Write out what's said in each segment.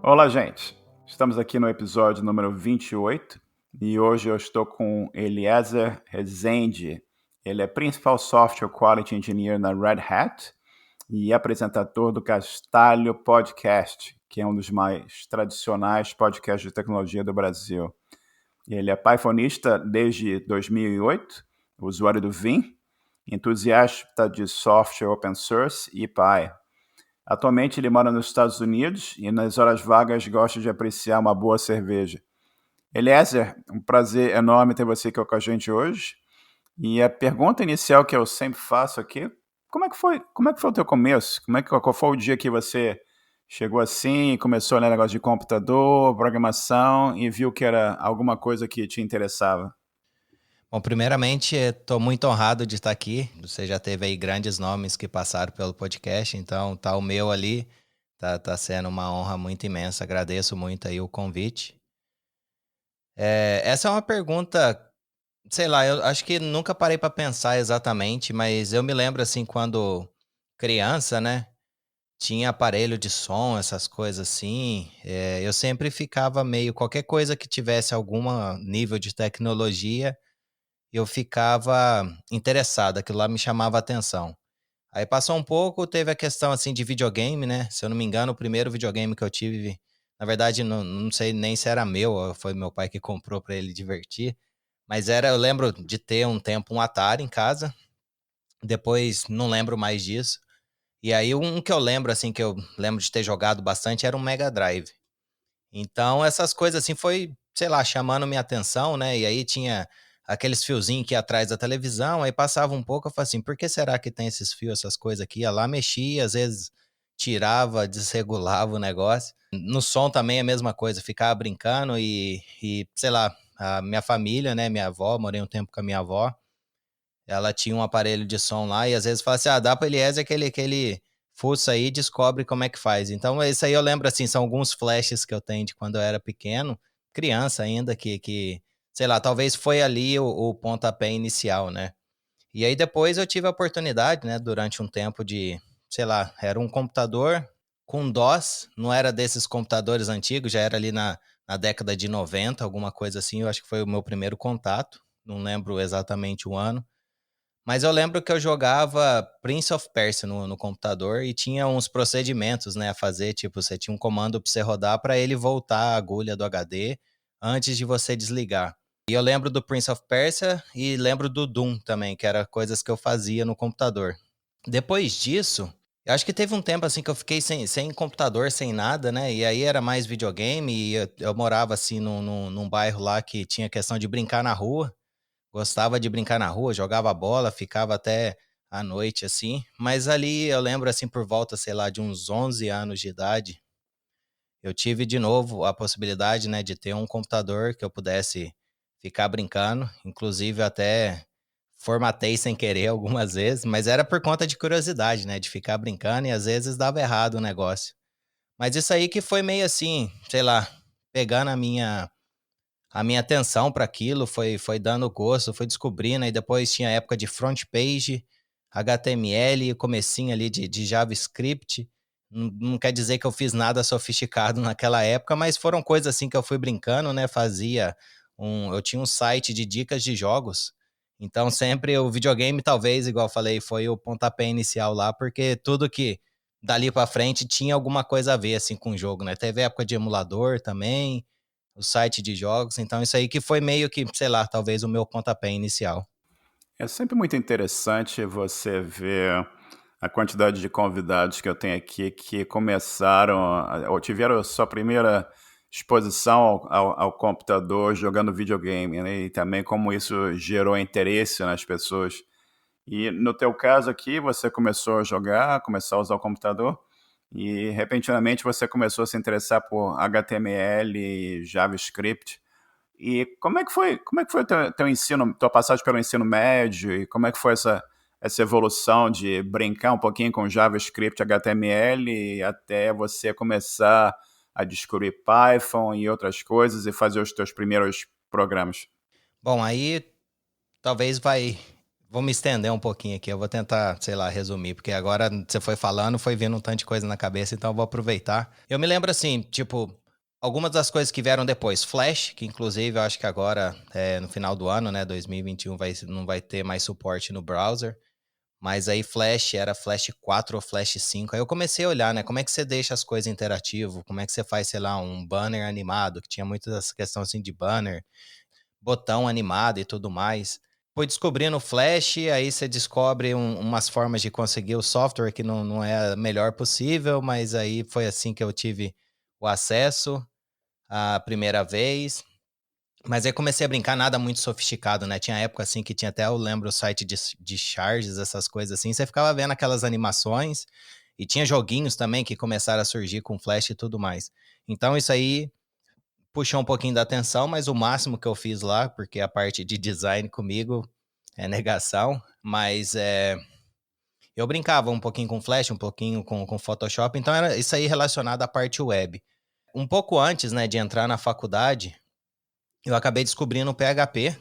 Olá, gente. Estamos aqui no episódio número 28 e hoje eu estou com Eliezer Rezende. Ele é Principal Software Quality Engineer na Red Hat e apresentador do Castalho Podcast, que é um dos mais tradicionais podcasts de tecnologia do Brasil. Ele é Pythonista desde 2008, usuário do Vim, entusiasta de software open source e Py. Atualmente ele mora nos Estados Unidos e nas horas vagas gosta de apreciar uma boa cerveja. Eliezer, um prazer enorme ter você aqui com a gente hoje. E a pergunta inicial que eu sempre faço aqui, como é que foi o teu começo? Qual foi o dia que você chegou assim, começou a ler negócio de computador, programação e viu que era alguma coisa que te interessava? Bom, primeiramente, estou muito honrado de estar aqui. Você já teve aí grandes nomes que passaram pelo podcast, então tá o meu ali. Tá sendo uma honra muito imensa. Agradeço muito aí o convite. Essa é uma pergunta, sei lá, eu acho que nunca parei para pensar exatamente, mas eu me lembro assim quando criança, né? Tinha aparelho de som, essas coisas assim. Eu sempre ficava meio qualquer coisa que tivesse algum nível de tecnologia. Eu ficava interessado, aquilo lá me chamava a atenção. Aí passou um pouco, teve a questão assim de videogame, né? Se eu não me engano, o primeiro videogame que eu tive, na verdade, não sei nem se era meu, foi meu pai que comprou para ele divertir. Mas eu lembro de ter um tempo um Atari em casa, depois não lembro mais disso. E aí um que eu lembro, assim, que eu lembro de ter jogado bastante era um Mega Drive. Então, essas coisas assim foi, sei lá, chamando minha atenção, né? E aí tinha aqueles fiozinhos que ia atrás da televisão, aí passava um pouco, eu falava assim, por que será que tem esses fios, essas coisas aqui? Ia lá, mexia, às vezes tirava, desregulava o negócio. No som também é a mesma coisa, ficava brincando e sei lá, a minha família, né, minha avó, morei um tempo com a minha avó, ela tinha um aparelho de som lá e às vezes fala assim, dá pra Eliezer que ele fuça aí e descobre como é que faz. Então, isso aí eu lembro, assim, são alguns flashes que eu tenho de quando eu era pequeno, criança ainda, que sei lá, talvez foi ali o pontapé inicial, né? E aí depois eu tive a oportunidade, né, durante um tempo de, sei lá, era um computador com DOS, não era desses computadores antigos, já era ali na década de 90, alguma coisa assim, eu acho que foi o meu primeiro contato, não lembro exatamente o ano. Mas eu lembro que eu jogava Prince of Persia no computador e tinha uns procedimentos, né, a fazer, tipo, você tinha um comando para você rodar para ele voltar a agulha do HD antes de você desligar. E eu lembro do Prince of Persia e lembro do Doom também, que era coisas que eu fazia no computador. Depois disso, eu acho que teve um tempo assim que eu fiquei sem computador, sem nada, né? E aí era mais videogame e eu morava assim num bairro lá que tinha questão de brincar na rua. Gostava de brincar na rua, jogava bola, ficava até à noite, assim. Mas ali eu lembro, assim, por volta, sei lá, de uns 11 anos de idade, eu tive de novo a possibilidade, né, de ter um computador que eu pudesse ficar brincando. Inclusive, até formatei sem querer algumas vezes, mas era por conta de curiosidade, né, de ficar brincando e às vezes dava errado o negócio. Mas isso aí que foi meio assim, sei lá, pegando a minha atenção para aquilo, foi dando gosto, foi descobrindo, aí depois tinha a época de front page, HTML, o comecinho ali de JavaScript. Não quer dizer que eu fiz nada sofisticado naquela época, mas foram coisas assim que eu fui brincando, né? Eu tinha um site de dicas de jogos, então sempre o videogame, talvez, igual eu falei, foi o pontapé inicial lá, porque tudo que dali para frente tinha alguma coisa a ver assim com o jogo, né? Teve época de emulador também, o site de jogos. Então, isso aí que foi meio que, sei lá, talvez o meu pontapé inicial. É sempre muito interessante você ver a quantidade de convidados que eu tenho aqui que começaram, ou tiveram a sua primeira exposição ao computador jogando videogame, né? E também como isso gerou interesse nas pessoas. E no teu caso aqui, você começou a jogar, começou a usar o computador e repentinamente você começou a se interessar por HTML, JavaScript. E como é que foi o teu ensino, tua passagem pelo ensino médio e como é que foi essa evolução de brincar um pouquinho com JavaScript, HTML até você começar a descobrir Python e outras coisas e fazer os teus primeiros programas? Bom, aí talvez Vou me estender um pouquinho aqui, eu vou tentar, sei lá, resumir, porque agora você foi falando, foi vindo um tanto de coisa na cabeça, então eu vou aproveitar. Eu me lembro assim, tipo, algumas das coisas que vieram depois. Flash, que inclusive eu acho que agora, no final do ano, né, 2021, não vai ter mais suporte no browser. Mas aí Flash era Flash 4 ou Flash 5. Aí eu comecei a olhar, né? Como é que você deixa as coisas interativo? Como é que você faz, sei lá, um banner animado? Que tinha muito essa questão assim de banner, botão animado e tudo mais. Fui descobrindo o Flash, aí você descobre umas formas de conseguir o software que não é a melhor possível, mas aí foi assim que eu tive o acesso a primeira vez. Mas aí comecei a brincar, nada muito sofisticado, né? Tinha época assim que tinha até, eu lembro, o site de charges, essas coisas assim. Você ficava vendo aquelas animações e tinha joguinhos também que começaram a surgir com Flash e tudo mais. Então isso aí puxou um pouquinho da atenção, mas o máximo que eu fiz lá, porque a parte de design comigo é negação, mas eu brincava um pouquinho com Flash, um pouquinho com Photoshop, então era isso aí relacionado à parte web. Um pouco antes, né, de entrar na faculdade, eu acabei descobrindo o PHP.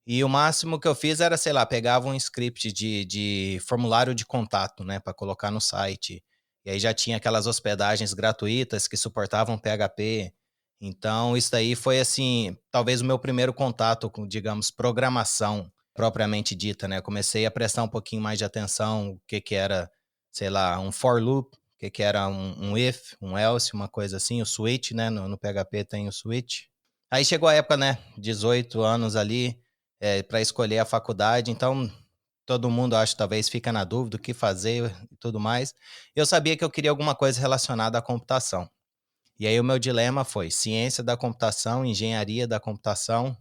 E o máximo que eu fiz era, sei lá, pegava um script de formulário de contato, né, para colocar no site. E aí já tinha aquelas hospedagens gratuitas que suportavam PHP. Então, isso daí foi, assim, talvez o meu primeiro contato com, digamos, programação propriamente dita, né? Eu comecei a prestar um pouquinho mais de atenção o que que era, sei lá, um for loop, o que que era um if, um else, uma coisa assim, o switch, né? No PHP tem o switch. Aí chegou a época, né? 18 anos ali, para escolher a faculdade, então todo mundo, acho, talvez fica na dúvida o que fazer e tudo mais. Eu sabia que eu queria alguma coisa relacionada à computação. E aí o meu dilema foi ciência da computação, engenharia da computação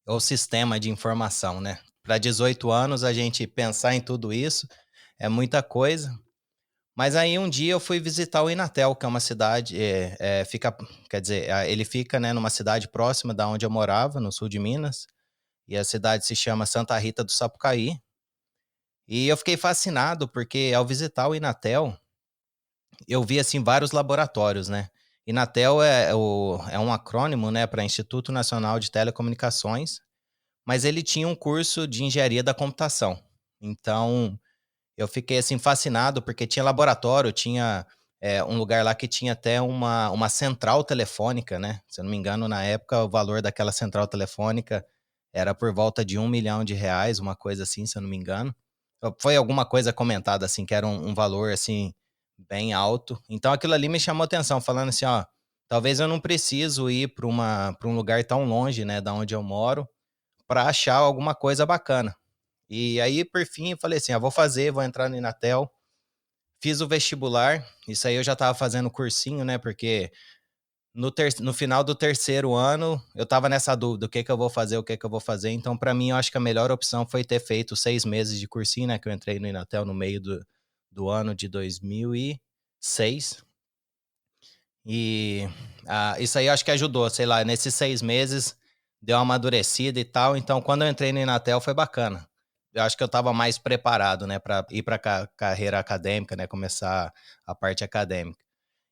ou sistema de informação, né? Para 18 anos a gente pensar em tudo isso é muita coisa. Mas aí um dia eu fui visitar o Inatel, que é uma cidade, fica, quer dizer, ele fica, né, numa cidade próxima da onde eu morava, no sul de Minas, e a cidade se chama Santa Rita do Sapucaí. E eu fiquei fascinado porque ao visitar o Inatel, eu vi assim vários laboratórios, né? Inatel é um acrônimo, né, para Instituto Nacional de Telecomunicações, mas ele tinha um curso de engenharia da computação. Então, eu fiquei assim fascinado porque tinha laboratório, tinha um lugar lá que tinha até uma central telefônica, né? Se eu não me engano, na época, o valor daquela central telefônica era por volta de R$ 1 milhão, uma coisa assim, se eu não me engano. Foi alguma coisa comentada assim, que era um valor assim, bem alto. Então aquilo ali me chamou atenção, falando assim, ó, talvez eu não preciso ir para um lugar tão longe, né, da onde eu moro, para achar alguma coisa bacana. E aí, por fim, eu falei assim: vou fazer, vou entrar no Inatel. Fiz o vestibular, isso aí eu já estava fazendo cursinho, né? Porque no final do terceiro ano, eu estava nessa dúvida: o que que eu vou fazer, o que que eu vou fazer. Então, para mim, eu acho que a melhor opção foi ter feito 6 meses de cursinho, né? Que eu entrei no Inatel no meio do ano de 2006. E isso aí eu acho que ajudou, sei lá, nesses 6 meses deu uma amadurecida e tal. Então, quando eu entrei no Inatel, foi bacana. Eu acho que eu estava mais preparado, né, para ir para carreira acadêmica, né, começar a parte acadêmica.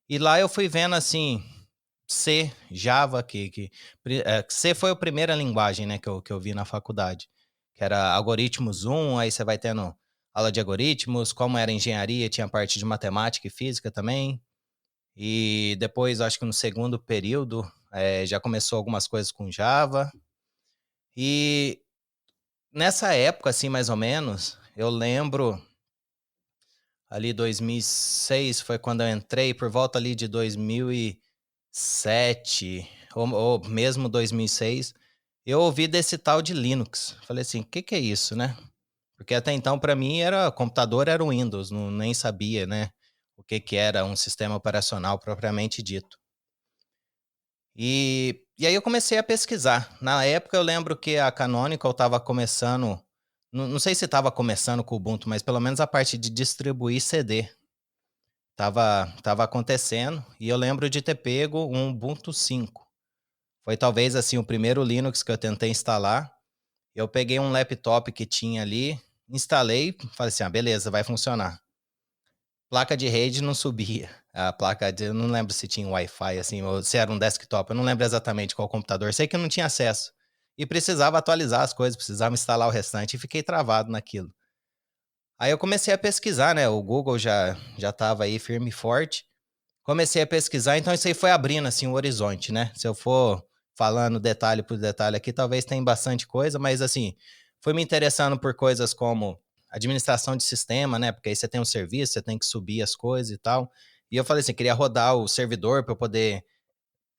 E lá eu fui vendo assim, C, Java, C foi a primeira linguagem, né, que eu vi na faculdade, que era algoritmos 1, aí você vai tendo aula de algoritmos, como era engenharia, tinha parte de matemática e física também. E depois, acho que no segundo período, já começou algumas coisas com Java. E nessa época, assim, mais ou menos, eu lembro ali 2006 foi quando eu entrei, por volta ali de 2007, ou mesmo 2006, eu ouvi desse tal de Linux. Falei assim, o que que é isso, né? Porque até então, para mim, computador era o Windows, nem sabia, né? O que que era um sistema operacional propriamente dito. E aí eu comecei a pesquisar. Na época eu lembro que a Canonical estava começando, não sei se estava começando com o Ubuntu, mas pelo menos a parte de distribuir CD tava acontecendo, e eu lembro de ter pego um Ubuntu 5. Foi talvez assim o primeiro Linux que eu tentei instalar. Eu peguei um laptop que tinha ali, instalei, falei assim, beleza, vai funcionar. Placa de rede não subia. Eu não lembro se tinha Wi-Fi, assim, ou se era um desktop. Eu não lembro exatamente qual computador. Sei que eu não tinha acesso. e precisava atualizar as coisas, precisava instalar o restante e fiquei travado naquilo. Aí eu comecei a pesquisar, né? O Google já estava aí firme e forte. Comecei a pesquisar, então isso aí foi abrindo assim o horizonte, né? Se eu for falando detalhe por detalhe aqui, talvez tenha bastante coisa, mas assim, fui me interessando por coisas como administração de sistema, né? Porque aí você tem um serviço, você tem que subir as coisas e tal. E eu falei assim, queria rodar o servidor para eu poder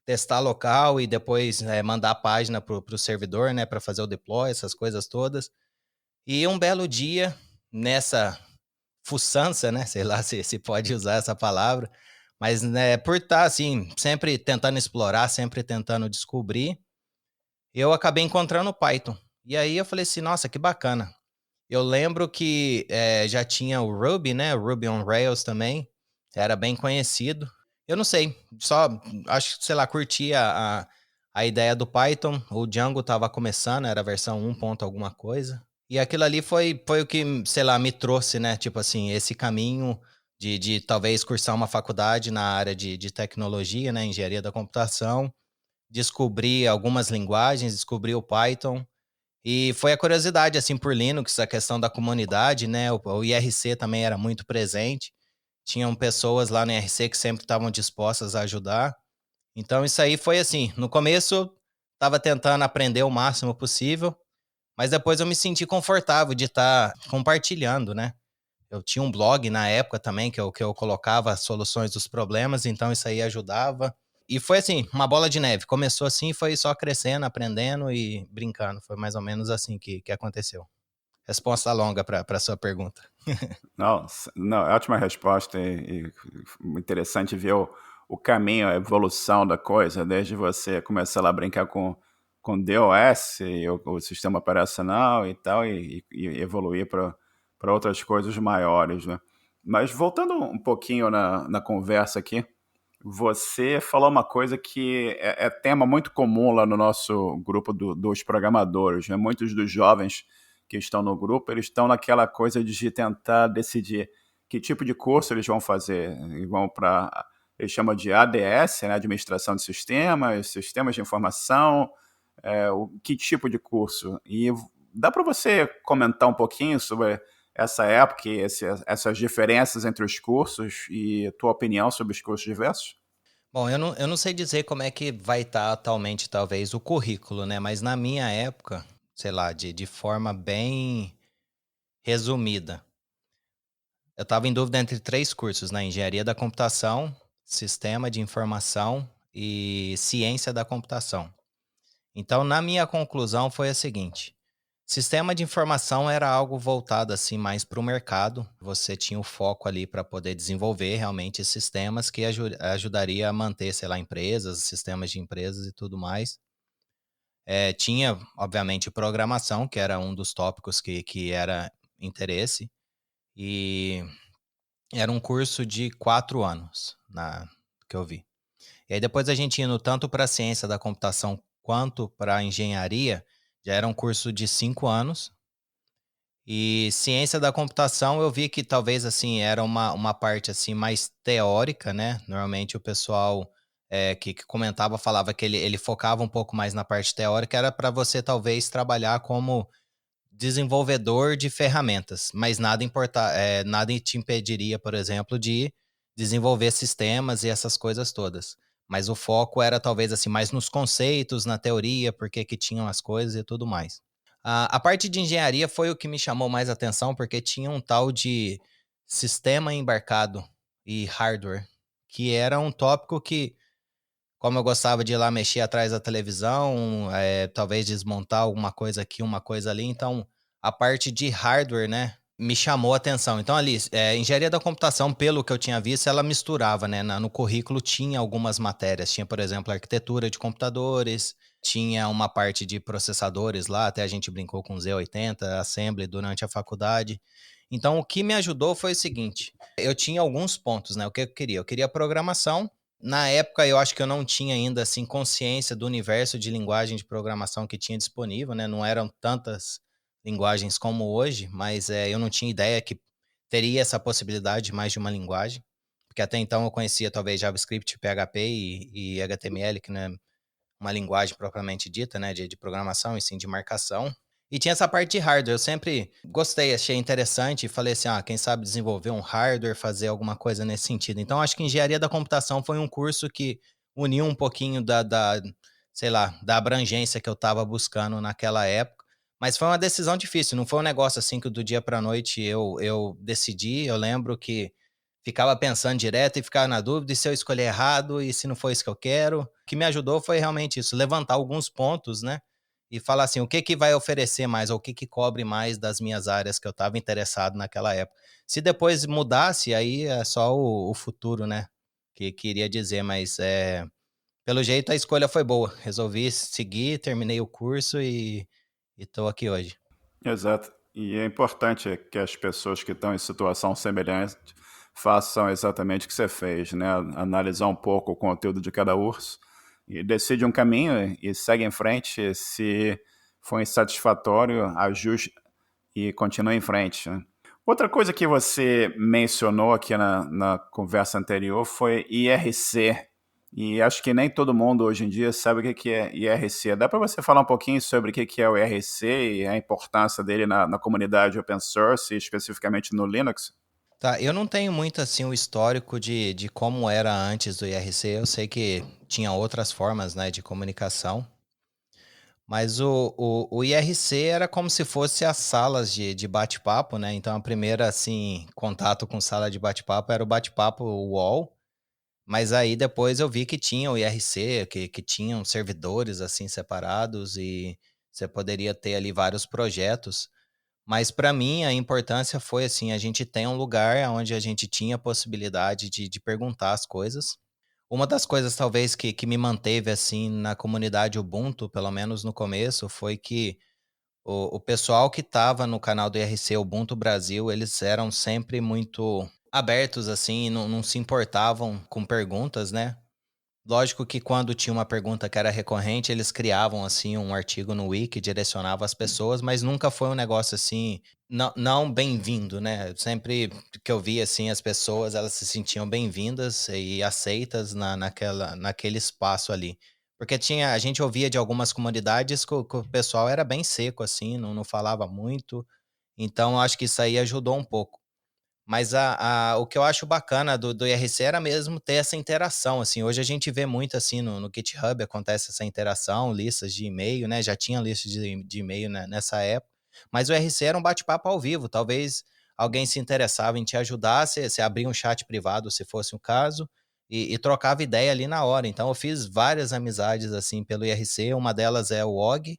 testar local e depois mandar a página pro servidor, né? Para fazer o deploy, essas coisas todas. E um belo dia, nessa fuçança, né? Sei lá se pode usar essa palavra, mas né, por estar assim, sempre tentando explorar, sempre tentando descobrir, eu acabei encontrando o Python. E aí eu falei assim, nossa, que bacana. Eu lembro que já tinha o Ruby, né? O Ruby on Rails também, era bem conhecido. Eu não sei, só acho que, sei lá, curti a ideia do Python. O Django estava começando, era a versão 1 ponto alguma coisa. E aquilo ali foi o que, sei lá, me trouxe, né? Tipo assim, esse caminho de talvez cursar uma faculdade na área de tecnologia, né? Engenharia da computação. Descobri algumas linguagens, descobri o Python. E foi a curiosidade, assim, por Linux, a questão da comunidade, né? O IRC também era muito presente. Tinham pessoas lá no IRC que sempre estavam dispostas a ajudar. Então, isso aí foi assim, no começo, estava tentando aprender o máximo possível, mas depois eu me senti confortável de estar compartilhando, né? Eu tinha um blog na época também que eu colocava soluções dos problemas, então isso aí ajudava. E foi assim, uma bola de neve. Começou assim, foi só crescendo, aprendendo e brincando. Foi mais ou menos assim que aconteceu. Resposta longa para a sua pergunta. Não, não, ótima resposta e interessante ver o caminho, a evolução da coisa, desde você começar lá a brincar com DOS, e o sistema operacional e tal, e evoluir para outras coisas maiores, né? Mas voltando um pouquinho na conversa aqui, você falou uma coisa que é tema muito comum lá no nosso grupo dos programadores, né? Muitos dos jovens que estão no grupo, eles estão naquela coisa de tentar decidir que tipo de curso eles vão fazer. E vão para, eles chamam de ADS, né? Administração de Sistemas, Sistemas de Informação, que tipo de curso. E dá para você comentar um pouquinho sobre essa época e essas diferenças entre os cursos e tua opinião sobre os cursos diversos? Bom, eu não sei dizer como é que vai estar atualmente, talvez, o currículo, né? Mas na minha época, sei lá, de forma bem resumida, eu estava em dúvida entre três cursos, né? Engenharia da computação, sistema de informação e ciência da computação. Então, na minha conclusão foi a seguinte: sistema de informação era algo voltado assim mais para o mercado. Você tinha o foco ali para poder desenvolver realmente esses sistemas que ajudaria a manter, sei lá, empresas, sistemas de empresas e tudo mais. Tinha, obviamente, programação, que era um dos tópicos que era interesse, e era um curso de 4 anos que eu vi. E aí depois a gente indo tanto para a ciência da computação quanto para a engenharia, já era um curso de 5 anos. E ciência da computação eu vi que talvez assim era uma parte assim mais teórica, né? Normalmente o pessoal que comentava falava que ele focava um pouco mais na parte teórica, era para você talvez trabalhar como desenvolvedor de ferramentas, mas nada te impediria, por exemplo, de desenvolver sistemas e essas coisas todas. Mas o foco era talvez assim mais nos conceitos, na teoria, porque que tinham as coisas e tudo mais. A parte de engenharia foi o que me chamou mais atenção, porque tinha um tal de sistema embarcado e hardware, que era um tópico que, como eu gostava de ir lá mexer atrás da televisão, talvez desmontar alguma coisa aqui, uma coisa ali, então a parte de hardware, né, me chamou a atenção. Então ali, engenharia da computação, pelo que eu tinha visto, ela misturava, né, no currículo tinha algumas matérias, tinha, por exemplo, arquitetura de computadores, tinha uma parte de processadores lá, até a gente brincou com Z80, assembly durante a faculdade. Então o que me ajudou foi o seguinte, eu tinha alguns pontos, né, o que eu queria? Eu queria programação. Na época, eu acho que eu não tinha ainda, assim, consciência do universo de linguagem de programação que tinha disponível, né? Não eram tantas linguagens como hoje, mas eu não tinha ideia que teria essa possibilidade de mais de uma linguagem, porque até então eu conhecia talvez JavaScript, PHP e HTML, que não é uma linguagem propriamente dita, né, de programação e sim de marcação. E tinha essa parte de hardware, eu sempre gostei, achei interessante e falei assim, quem sabe desenvolver um hardware, fazer alguma coisa nesse sentido. Então, acho que engenharia da computação foi um curso que uniu um pouquinho sei lá, da abrangência que eu estava buscando naquela época. Mas foi uma decisão difícil, não foi um negócio assim que do dia para noite eu decidi. Eu lembro que ficava pensando direto e ficava na dúvida, e se eu escolher errado, e se não foi isso que eu quero. O que me ajudou foi realmente isso, levantar alguns pontos, né? E falar assim, o que que vai oferecer mais, ou o que que cobre mais das minhas áreas que eu estava interessado naquela época. Se depois mudasse, aí é só o futuro, né? Que queria dizer, mas pelo jeito a escolha foi boa. Resolvi seguir, terminei o curso e estou aqui hoje. Exato. E é importante que as pessoas que estão em situação semelhante façam exatamente o que você fez, né? Analisar um pouco o conteúdo de cada urso e decide um caminho e segue em frente. Se for insatisfatório, ajuste e continue em frente, né? Outra coisa que você mencionou aqui na conversa anterior foi IRC. E acho que nem todo mundo hoje em dia sabe o que é IRC. Dá para você falar um pouquinho sobre o que é o IRC e a importância dele na comunidade open source, especificamente no Linux? Tá, eu não tenho muito assim o histórico de como era antes do IRC. Eu sei que tinha outras formas, né, de comunicação, mas o IRC era como se fosse as salas de bate-papo, né? Então, a primeira, assim, contato com sala de bate-papo era o bate-papo UOL, mas aí depois eu vi que tinha o IRC, que tinham servidores, assim, separados e você poderia ter ali vários projetos. Mas para mim a importância foi assim, a gente tem um lugar onde a gente tinha a possibilidade de perguntar as coisas. Uma das coisas talvez que me manteve assim na comunidade Ubuntu, pelo menos no começo, foi que o pessoal que estava no canal do IRC Ubuntu Brasil, eles eram sempre muito abertos assim, não se importavam com perguntas, né? Lógico que quando tinha uma pergunta que era recorrente, eles criavam assim um artigo no Wiki, direcionava as pessoas, mas nunca foi um negócio assim, não bem-vindo, né? Sempre que eu via assim as pessoas, elas se sentiam bem-vindas e aceitas naquele espaço ali. Porque a gente ouvia de algumas comunidades que o pessoal era bem seco assim, não falava muito. Então acho que isso aí ajudou um pouco. Mas o que eu acho bacana do IRC era mesmo ter essa interação, assim, hoje a gente vê muito, assim, no GitHub acontece essa interação, listas de e-mail, né, já tinha listas de e-mail, né, nessa época, mas o IRC era um bate-papo ao vivo, talvez alguém se interessava em te ajudar, você abria um chat privado, se fosse o caso, e trocava ideia ali na hora, então eu fiz várias amizades, assim, pelo IRC, uma delas é o Og,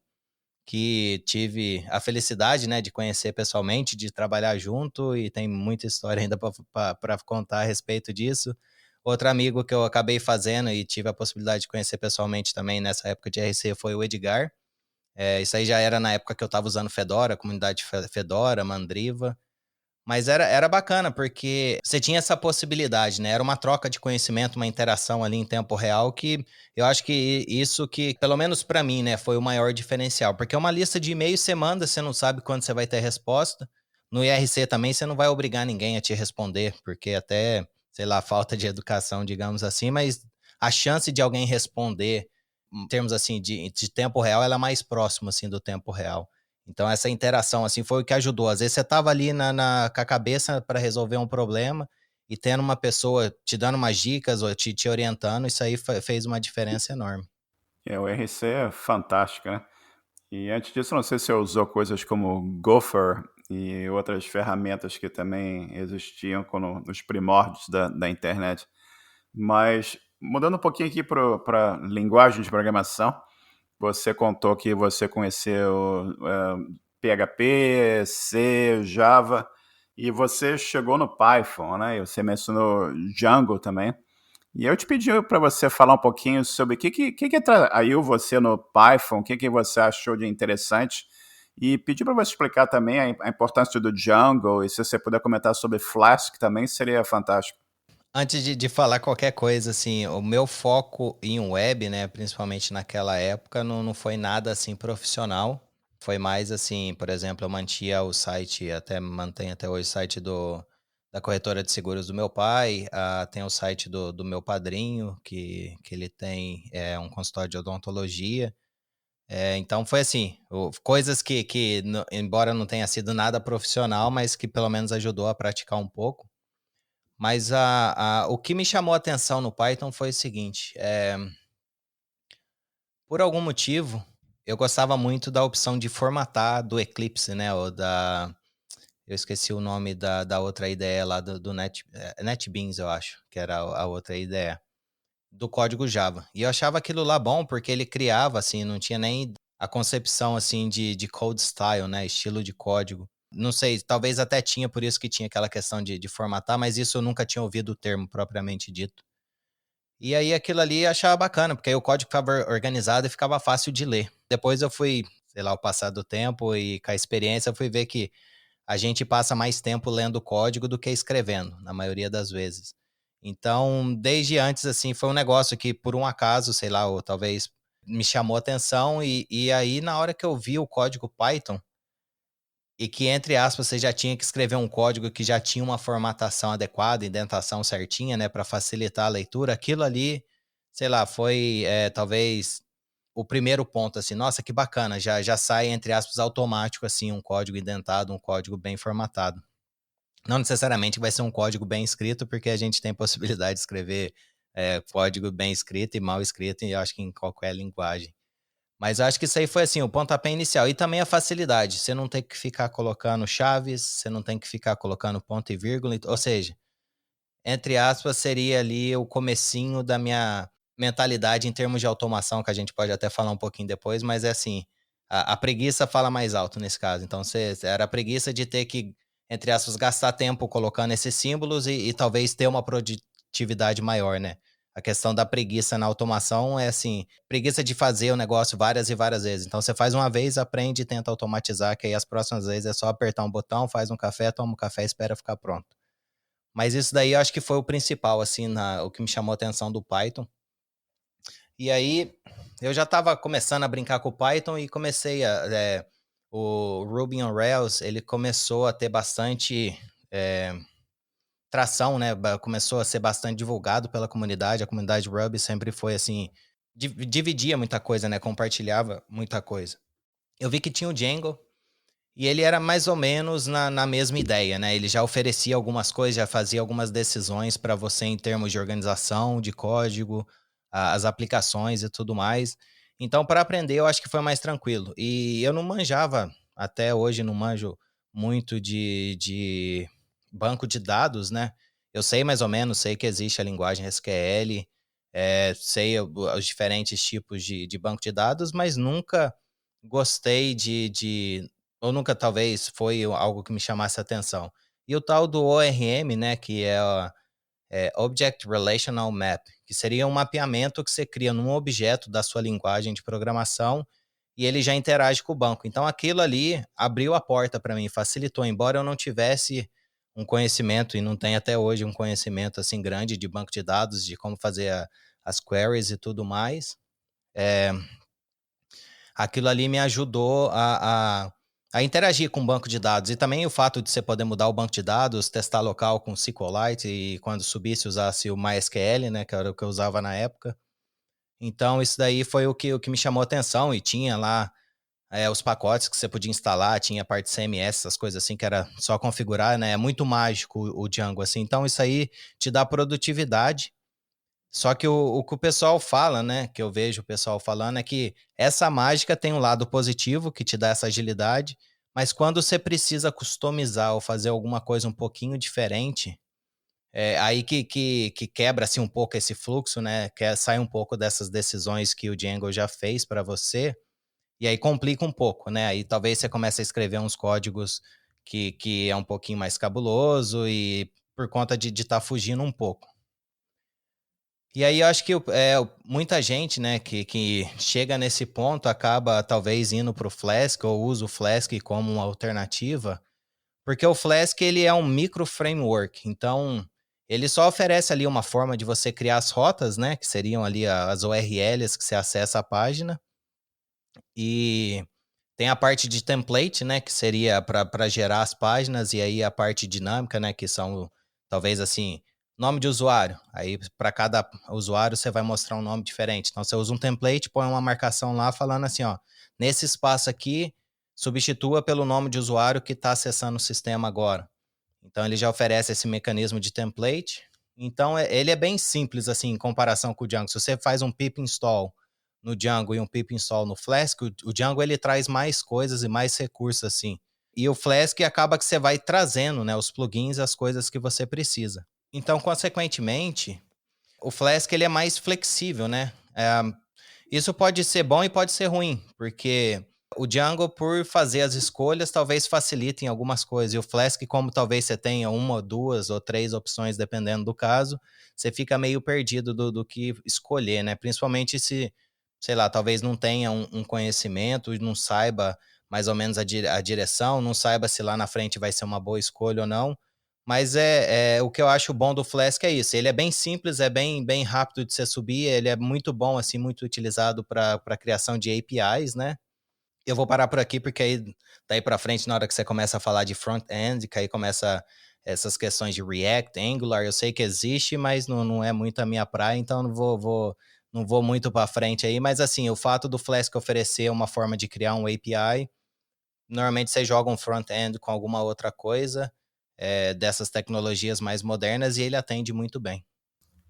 que tive a felicidade, né, de conhecer pessoalmente, de trabalhar junto e tem muita história ainda para contar a respeito disso. Outro amigo que eu acabei fazendo e tive a possibilidade de conhecer pessoalmente também nessa época de RC foi o Edgar. Isso aí já era na época que eu estava usando Fedora, comunidade Fedora, Mandriva. Mas era bacana, porque você tinha essa possibilidade, né? Era uma troca de conhecimento, uma interação ali em tempo real, que eu acho que isso que, pelo menos para mim, né, foi o maior diferencial. Porque uma lista de e-mails você manda, você não sabe quando você vai ter resposta. No IRC também você não vai obrigar ninguém a te responder, porque até, sei lá, falta de educação, digamos assim, mas a chance de alguém responder, em termos assim, de tempo real, ela é mais próxima, assim, do tempo real. Então essa interação, assim, foi o que ajudou. Às vezes você estava ali com a cabeça para resolver um problema e tendo uma pessoa te dando umas dicas ou te orientando, isso aí fez uma diferença enorme. O RC é fantástico, né? E antes disso, não sei se você usou coisas como Gopher e outras ferramentas que também existiam nos primórdios da internet. Mas mudando um pouquinho aqui para linguagem de programação, você contou que você conheceu PHP, C, Java, e você chegou no Python, né? E você mencionou Django também. E eu te pedi para você falar um pouquinho sobre o que atraiu você no Python, o que você achou de interessante, e pedi para você explicar também a importância do Django, e se você puder comentar sobre Flask também, seria fantástico. Antes de falar qualquer coisa, assim, o meu foco em web, né, principalmente naquela época, não foi nada assim profissional. Foi mais assim, por exemplo, eu mantinha o site, até mantenho até hoje o site da corretora de seguros do meu pai, tem o site do meu padrinho, que ele tem um consultório de odontologia. Então foi assim, coisas que embora não tenha sido nada profissional, mas que pelo menos ajudou a praticar um pouco. Mas o que me chamou a atenção no Python foi o seguinte, por algum motivo, eu gostava muito da opção de formatar do Eclipse, né, eu esqueci o nome da outra ideia lá do NetBeans, eu acho, que era a outra ideia, do código Java. E eu achava aquilo lá bom, porque ele criava, assim, não tinha nem a concepção, assim, de code style, né, estilo de código. Não sei, talvez até tinha, por isso que tinha aquela questão de formatar, mas isso eu nunca tinha ouvido o termo propriamente dito. E aí aquilo ali eu achava bacana, porque aí o código ficava organizado e ficava fácil de ler. Depois eu fui, sei lá, o passar do tempo e com a experiência eu fui ver que a gente passa mais tempo lendo código do que escrevendo, na maioria das vezes. Então, desde antes, assim, foi um negócio que, por um acaso, sei lá, ou talvez me chamou a atenção, e aí, na hora que eu vi o código Python, e que, entre aspas, você já tinha que escrever um código que já tinha uma formatação adequada, indentação certinha, né, para facilitar a leitura, aquilo ali, sei lá, foi talvez o primeiro ponto, assim, nossa, que bacana, já sai, entre aspas, automático, assim, um código indentado, um código bem formatado. Não necessariamente vai ser um código bem escrito, porque a gente tem possibilidade de escrever código bem escrito e mal escrito, e eu acho que em qualquer linguagem. Mas eu acho que isso aí foi assim, o pontapé inicial. E também a facilidade. Você não tem que ficar colocando chaves, você não tem que ficar colocando ponto e vírgula. Ou seja, entre aspas, seria ali o comecinho da minha mentalidade em termos de automação, que a gente pode até falar um pouquinho depois, mas é assim, a preguiça fala mais alto nesse caso. Então, era a preguiça de ter que, entre aspas, gastar tempo colocando esses símbolos e talvez ter uma produtividade maior, né? A questão da preguiça na automação é assim, preguiça de fazer o negócio várias e várias vezes. Então, você faz uma vez, aprende e tenta automatizar, que aí as próximas vezes é só apertar um botão, faz um café, toma um café e espera ficar pronto. Mas isso daí eu acho que foi o principal, assim, o que me chamou a atenção do Python. E aí, eu já estava começando a brincar com o Python e comecei o Ruby on Rails, ele começou a ter bastante tração, né? Começou a ser bastante divulgado pela comunidade. A comunidade Ruby sempre foi assim, dividia muita coisa, né? Compartilhava muita coisa. Eu vi que tinha o Django, e ele era mais ou menos na mesma ideia, né? Ele já oferecia algumas coisas, já fazia algumas decisões para você em termos de organização, de código, as aplicações e tudo mais. Então, para aprender, eu acho que foi mais tranquilo. E eu não manjava, até hoje não manjo muito de banco de dados, né? Eu sei mais ou menos, sei que existe a linguagem SQL, sei os diferentes tipos de banco de dados, mas nunca gostei ou nunca talvez foi algo que me chamasse a atenção. E o tal do ORM, né, que é Object Relational Map, que seria um mapeamento que você cria num objeto da sua linguagem de programação e ele já interage com o banco. Então aquilo ali abriu a porta para mim, facilitou, embora eu não tivesse um conhecimento e não tenha até hoje um conhecimento assim grande de banco de dados, de como fazer as queries e tudo mais. Aquilo ali me ajudou a interagir com o banco de dados. E também o fato de você poder mudar o banco de dados, testar local com SQLite e quando subisse usasse o MySQL, né, que era o que eu usava na época. Então isso daí foi o que me chamou a atenção e tinha lá os pacotes que você podia instalar, tinha a parte CMS, essas coisas assim que era só configurar, né? É muito mágico o Django assim. Então isso aí te dá produtividade. Só que o que o pessoal fala, né, que eu vejo o pessoal falando, é que essa mágica tem um lado positivo, que te dá essa agilidade, mas quando você precisa customizar ou fazer alguma coisa um pouquinho diferente, é aí que quebra assim, um pouco esse fluxo, né, que sai um pouco dessas decisões que o Django já fez para você, e aí complica um pouco, né, aí talvez você comece a escrever uns códigos que é um pouquinho mais cabuloso e por conta de estar fugindo um pouco. E aí eu acho que muita gente, né, que chega nesse ponto acaba talvez indo para o Flask ou usa o Flask como uma alternativa, porque o Flask ele é um micro framework, então ele só oferece ali uma forma de você criar as rotas, né, que seriam ali as URLs que você acessa a página, e tem a parte de template, né, que seria para gerar as páginas, e aí a parte dinâmica, né, que são Talvez assim, nome de usuário. Aí para cada usuário você vai mostrar um nome diferente. Então você usa um template, põe uma marcação lá falando assim, ó, nesse espaço aqui, substitua pelo nome de usuário que está acessando o sistema agora. Então ele já oferece esse mecanismo de template. Então ele é bem simples assim em comparação com o Django. Se você faz um pip install no Django e um pip install no Flask, o Django ele traz mais coisas e mais recursos assim. E o Flask acaba que você vai trazendo, né, os plugins, as coisas que você precisa. Então, consequentemente, o Flask ele é mais flexível, né? Isso pode ser bom e pode ser ruim, porque o Django, por fazer as escolhas, talvez facilite em algumas coisas. E o Flask, como talvez você tenha uma, duas ou três opções, dependendo do caso, você fica meio perdido do que escolher, né? Principalmente se, sei lá, talvez não tenha um conhecimento, não saiba mais ou menos a direção, não saiba se lá na frente vai ser uma boa escolha ou não. Mas o que eu acho bom do Flask é isso. Ele é bem simples, é bem rápido de você subir, ele é muito bom, assim, muito utilizado para criação de APIs, né? Eu vou parar por aqui, porque aí, daí para frente, na hora que você começa a falar de front-end, que aí começa essas questões de React, Angular, eu sei que existe, mas não é muito a minha praia, então não vou muito para frente aí. Mas assim, o fato do Flask oferecer uma forma de criar um API, normalmente você joga um front-end com alguma outra coisa, dessas tecnologias mais modernas, e ele atende muito bem.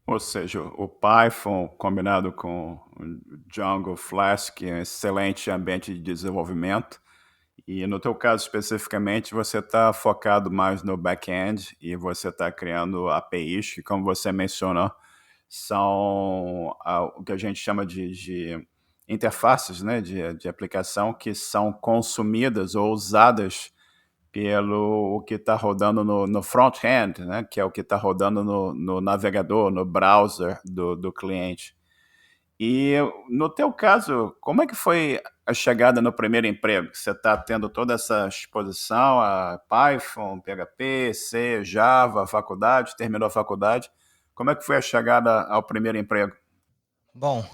Ou seja, o Python combinado com o Django Flask é um excelente ambiente de desenvolvimento. E no teu caso especificamente, você está focado mais no back-end e você está criando APIs que, como você mencionou, são o que a gente chama de interfaces, né, de aplicação que são consumidas ou usadas pelo o que está rodando no front-end, né, que é o que está rodando no navegador, no browser do cliente. E no teu caso, como é que foi a chegada no primeiro emprego? Você está tendo toda essa exposição a Python, PHP, C, Java, faculdade, terminou a faculdade. Como é que foi a chegada ao primeiro emprego? Bom,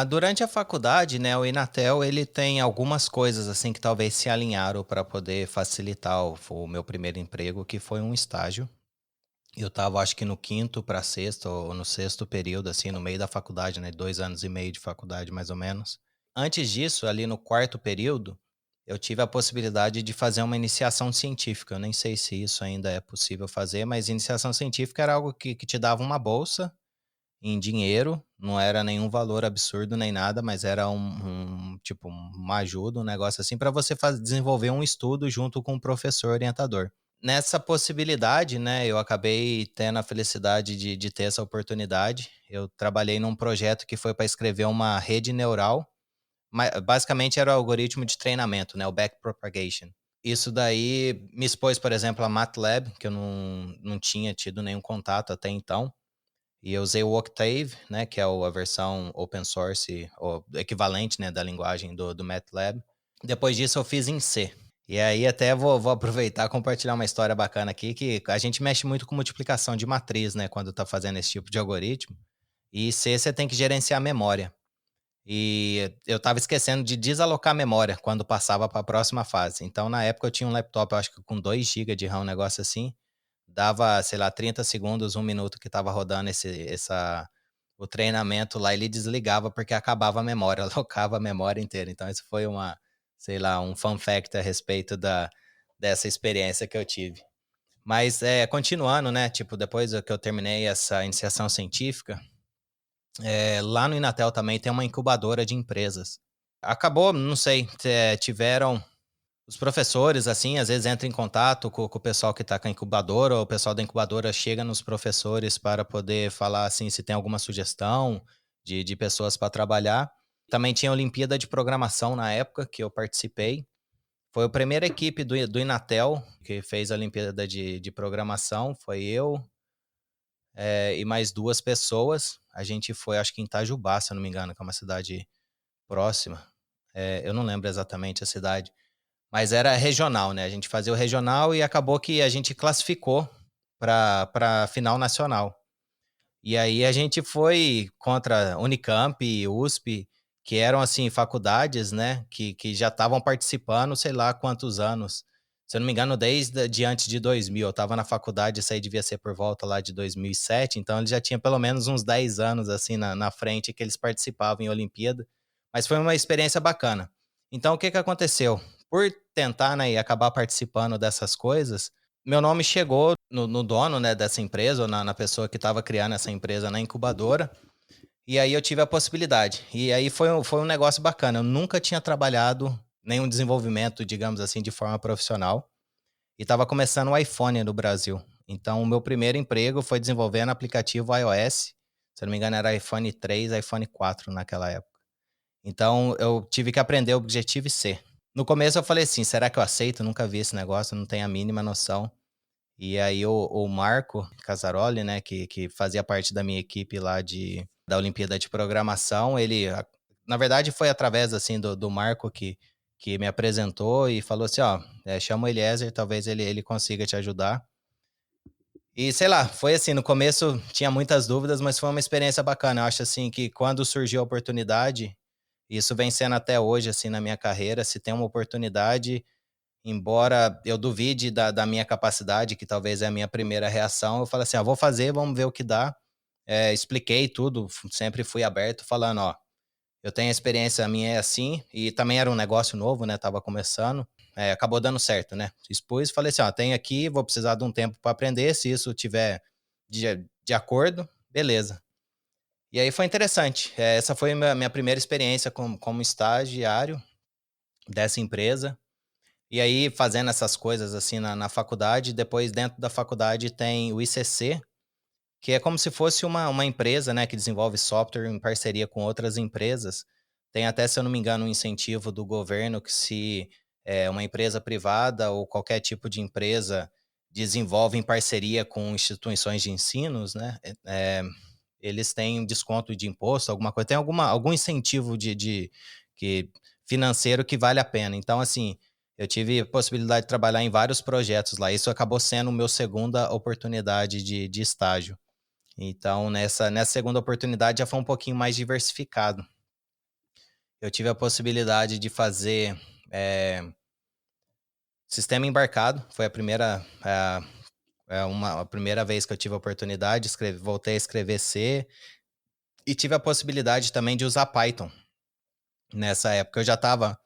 durante a faculdade, né, o Inatel ele tem algumas coisas assim que talvez se alinharam para poder facilitar o meu primeiro emprego, que foi um estágio. Eu estava, acho que no quinto para sexto ou no sexto período, assim, no meio da faculdade, né, 2 anos e meio de faculdade, mais ou menos. Antes disso, ali no quarto período, eu tive a possibilidade de fazer uma iniciação científica. Eu nem sei se isso ainda é possível fazer, mas iniciação científica era algo que te dava uma bolsa em dinheiro, não era nenhum valor absurdo nem nada, mas era tipo, uma ajuda, um negócio assim, para você desenvolver um estudo junto com o professor orientador. Nessa possibilidade, né, eu acabei tendo a felicidade de ter essa oportunidade. Eu trabalhei num projeto que foi para escrever uma rede neural, basicamente era o algoritmo de treinamento, né, o backpropagation. Isso daí me expôs, por exemplo, a MATLAB, que eu não tinha tido nenhum contato até então. E eu usei o Octave, né, que é a versão open source, ou equivalente, né, da linguagem do MATLAB. Depois disso eu fiz em C. E aí até vou aproveitar e compartilhar uma história bacana aqui, que a gente mexe muito com multiplicação de matriz, né, quando está fazendo esse tipo de algoritmo. E C você tem que gerenciar a memória. E eu estava esquecendo de desalocar a memória quando passava para a próxima fase. Então, na época, eu tinha um laptop, eu acho que com 2 GB de RAM, um negócio assim. Dava, sei lá, 30 segundos, 1 minuto que estava rodando o treinamento lá, ele desligava porque acabava a memória, alocava a memória inteira. Então, isso foi sei lá, um fun fact a respeito dessa experiência que eu tive. Mas, continuando, né, tipo, depois que eu terminei essa iniciação científica, lá no Inatel também tem uma incubadora de empresas. Acabou, não sei, tiveram os professores, assim, às vezes entram em contato com o pessoal que está com a incubadora, ou o pessoal da incubadora chega nos professores para poder falar, assim, se tem alguma sugestão de pessoas para trabalhar. Também tinha a Olimpíada de Programação na época que eu participei. Foi a primeira equipe do Inatel que fez a Olimpíada de Programação. Foi eu, e mais 2 pessoas. A gente foi, acho que em Itajubá, se eu não me engano, que é uma cidade próxima. Eu não lembro exatamente a cidade, mas era regional, né? A gente fazia o regional e acabou que a gente classificou para final nacional. E aí a gente foi contra Unicamp e USP, que eram assim faculdades, né, que já estavam participando, sei lá quantos anos. Se eu não me engano, desde de antes de 2000. Eu estava na faculdade, isso aí devia ser por volta lá de 2007, então ele já tinha pelo menos uns 10 anos assim na frente que eles participavam em Olimpíada, mas foi uma experiência bacana. Então o que que aconteceu? Por tentar, né, e acabar participando dessas coisas, meu nome chegou no dono, né, dessa empresa, ou na pessoa que estava criando essa empresa na incubadora, e aí eu tive a possibilidade. E aí foi um negócio bacana. Eu nunca tinha trabalhado nenhum desenvolvimento, digamos assim, de forma profissional. E estava começando o iPhone no Brasil. Então, o meu primeiro emprego foi desenvolvendo aplicativo iOS. Se eu não me engano, era iPhone 3, iPhone 4 naquela época. Então, eu tive que aprender Objective-C. No começo eu falei assim, será que eu aceito? Nunca vi esse negócio, não tenho a mínima noção. E aí o Marco Casaroli, né, que fazia parte da minha equipe lá da Olimpíada de Programação, na verdade foi através assim do Marco que me apresentou e falou assim, ó, chama o Eliezer, talvez ele consiga te ajudar. E sei lá, foi assim, no começo tinha muitas dúvidas, mas foi uma experiência bacana. Eu acho assim que quando surgiu a oportunidade, isso vem sendo até hoje assim na minha carreira, se tem uma oportunidade, embora eu duvide da minha capacidade, que talvez é a minha primeira reação, eu falo assim: "Ah, vou fazer, vamos ver o que dá". Expliquei tudo, sempre fui aberto falando: "Ó, eu tenho experiência, a minha é assim", e também era um negócio novo, né, estava começando, acabou dando certo, né. Expus e falei assim: "Ó, tenho aqui, vou precisar de um tempo para aprender, se isso tiver de acordo, beleza". E aí foi interessante, essa foi a minha primeira experiência como estagiário dessa empresa. E aí, fazendo essas coisas assim na faculdade, depois dentro da faculdade tem o ICC, que é como se fosse uma empresa, né, que desenvolve software em parceria com outras empresas. Tem até, se eu não me engano, um incentivo do governo que se uma empresa privada ou qualquer tipo de empresa desenvolve em parceria com instituições de ensinos, né, eles têm desconto de imposto, alguma coisa, tem algum incentivo que financeiro que vale a pena. Então, assim, eu tive a possibilidade de trabalhar em vários projetos lá. Isso acabou sendo o meu segunda oportunidade de estágio. Então, nessa segunda oportunidade já foi um pouquinho mais diversificado. Eu tive a possibilidade de fazer eh, sistema embarcado, foi a primeira vez que eu tive a oportunidade, voltei a escrever C, e tive a possibilidade também de usar Python. Nessa época eu já estava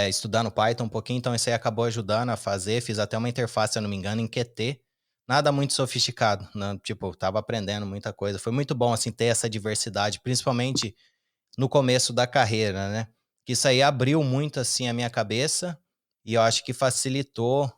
estudando Python um pouquinho, então isso aí acabou ajudando a fazer. Fiz até uma interface, se eu não me engano, em Qt. Nada muito sofisticado, né? Tipo, estava aprendendo muita coisa. Foi muito bom, assim, ter essa diversidade, principalmente no começo da carreira, né? Que isso aí abriu muito, assim, a minha cabeça e eu acho que facilitou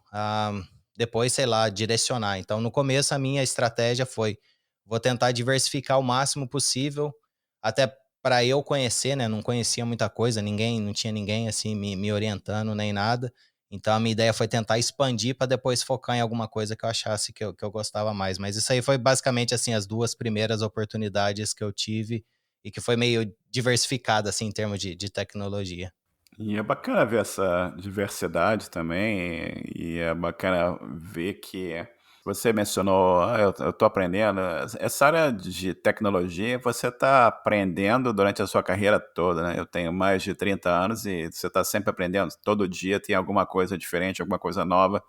depois, sei lá, direcionar. Então, no começo, a minha estratégia foi: vou tentar diversificar o máximo possível, até para eu conhecer, né? Não conhecia muita coisa, não tinha ninguém assim me orientando nem nada. Então, a minha ideia foi tentar expandir para depois focar em alguma coisa que eu achasse que eu gostava mais. Mas isso aí foi basicamente assim as duas primeiras oportunidades que eu tive e que foi meio diversificada, assim, em termos de tecnologia. E é bacana ver essa diversidade também, e é bacana ver que você mencionou, eu tô aprendendo. Essa área de tecnologia você está aprendendo durante a sua carreira toda, né? Eu tenho mais de 30 anos e você está sempre aprendendo. Todo dia tem alguma coisa diferente, alguma coisa nova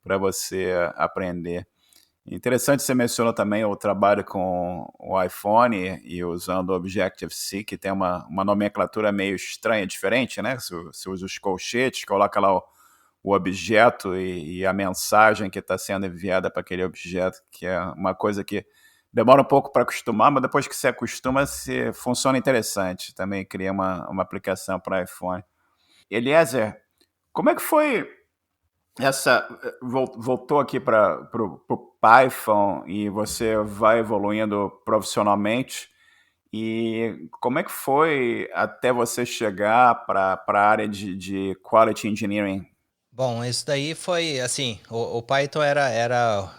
para você aprender. Interessante, você mencionou também o trabalho com o iPhone e usando o Objective-C, que tem uma nomenclatura meio estranha, diferente, né? Você usa os colchetes, coloca lá o objeto e a mensagem que está sendo enviada para aquele objeto, que é uma coisa que demora um pouco para acostumar, mas depois que você acostuma, funciona interessante. Também cria uma aplicação para iPhone. Eliezer, como é que foi voltou aqui para o Python e você vai evoluindo profissionalmente. E como é que foi até você chegar para a área de Quality Engineering? Bom, isso daí foi, assim, o Python era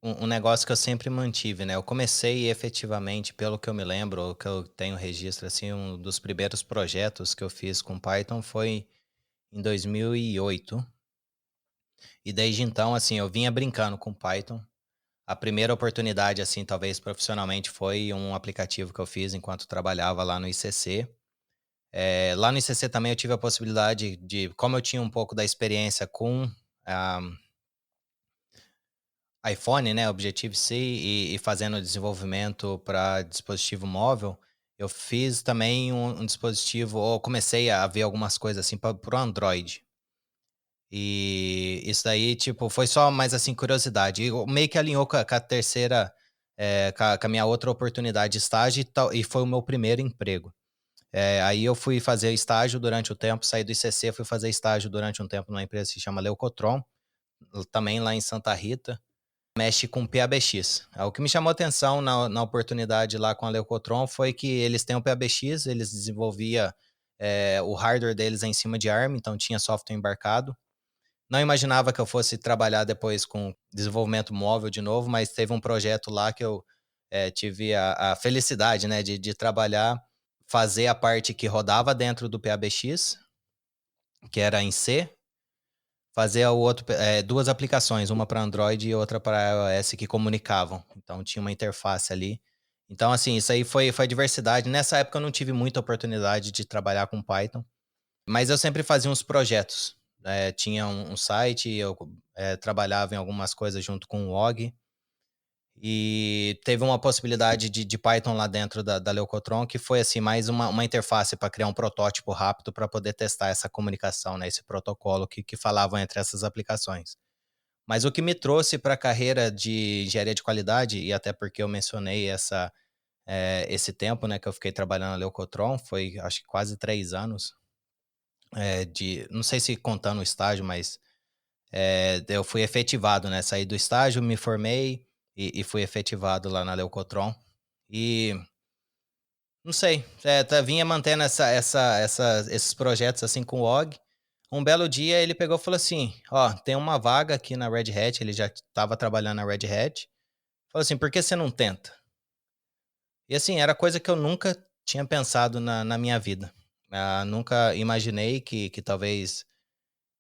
um negócio que eu sempre mantive, né? Eu comecei efetivamente, pelo que eu me lembro, ou que eu tenho registro, assim, um dos primeiros projetos que eu fiz com Python foi em 2008. E desde então, assim, eu vinha brincando com Python. A primeira oportunidade, assim, talvez profissionalmente, foi um aplicativo que eu fiz enquanto trabalhava lá no ICC. Lá no ICC também eu tive a possibilidade de, como eu tinha um pouco da experiência com ah, iPhone, né, Objective-C e fazendo desenvolvimento para dispositivo móvel, eu fiz também um dispositivo ou comecei a ver algumas coisas, assim, para o Android. E isso daí, tipo, foi só mais, assim, curiosidade. E meio que alinhou com a terceira, com a minha outra oportunidade de estágio e foi o meu primeiro emprego. Aí eu fui fazer estágio durante o tempo, saí do ICC, fui fazer estágio durante um tempo numa empresa que se chama Leucotron, também lá em Santa Rita. Mexe com PABX. O que me chamou atenção na oportunidade lá com a Leucotron foi que eles têm o PABX, eles desenvolvia o hardware deles em cima de ARM, então tinha software embarcado. Não imaginava que eu fosse trabalhar depois com desenvolvimento móvel de novo, mas teve um projeto lá que eu tive a felicidade, né, de trabalhar, fazer a parte que rodava dentro do PABX, que era em C, fazer duas aplicações, uma para Android e outra para iOS que comunicavam. Então tinha uma interface ali. Então, assim, isso aí foi diversidade. Nessa época eu não tive muita oportunidade de trabalhar com Python, mas eu sempre fazia uns projetos. Tinha um site, eu trabalhava em algumas coisas junto com o Og. E teve uma possibilidade de Python lá dentro da Leucotron, que foi assim, mais uma interface para criar um protótipo rápido para poder testar essa comunicação, né, esse protocolo que falavam entre essas aplicações. Mas o que me trouxe para a carreira de engenharia de qualidade, e até porque eu mencionei esse tempo, né, que eu fiquei trabalhando na Leucotron, foi acho que quase 3 anos, não sei se contando o estágio, mas eu fui efetivado, né? Saí do estágio, me formei e fui efetivado lá na Leucotron. E não sei, vinha mantendo esses projetos assim com o Og. Um belo dia ele pegou e falou assim: Ó, tem uma vaga aqui na Red Hat. Ele já estava trabalhando na Red Hat. Falou assim: por que você não tenta? E assim, era coisa que eu nunca tinha pensado na minha vida. Nunca imaginei que talvez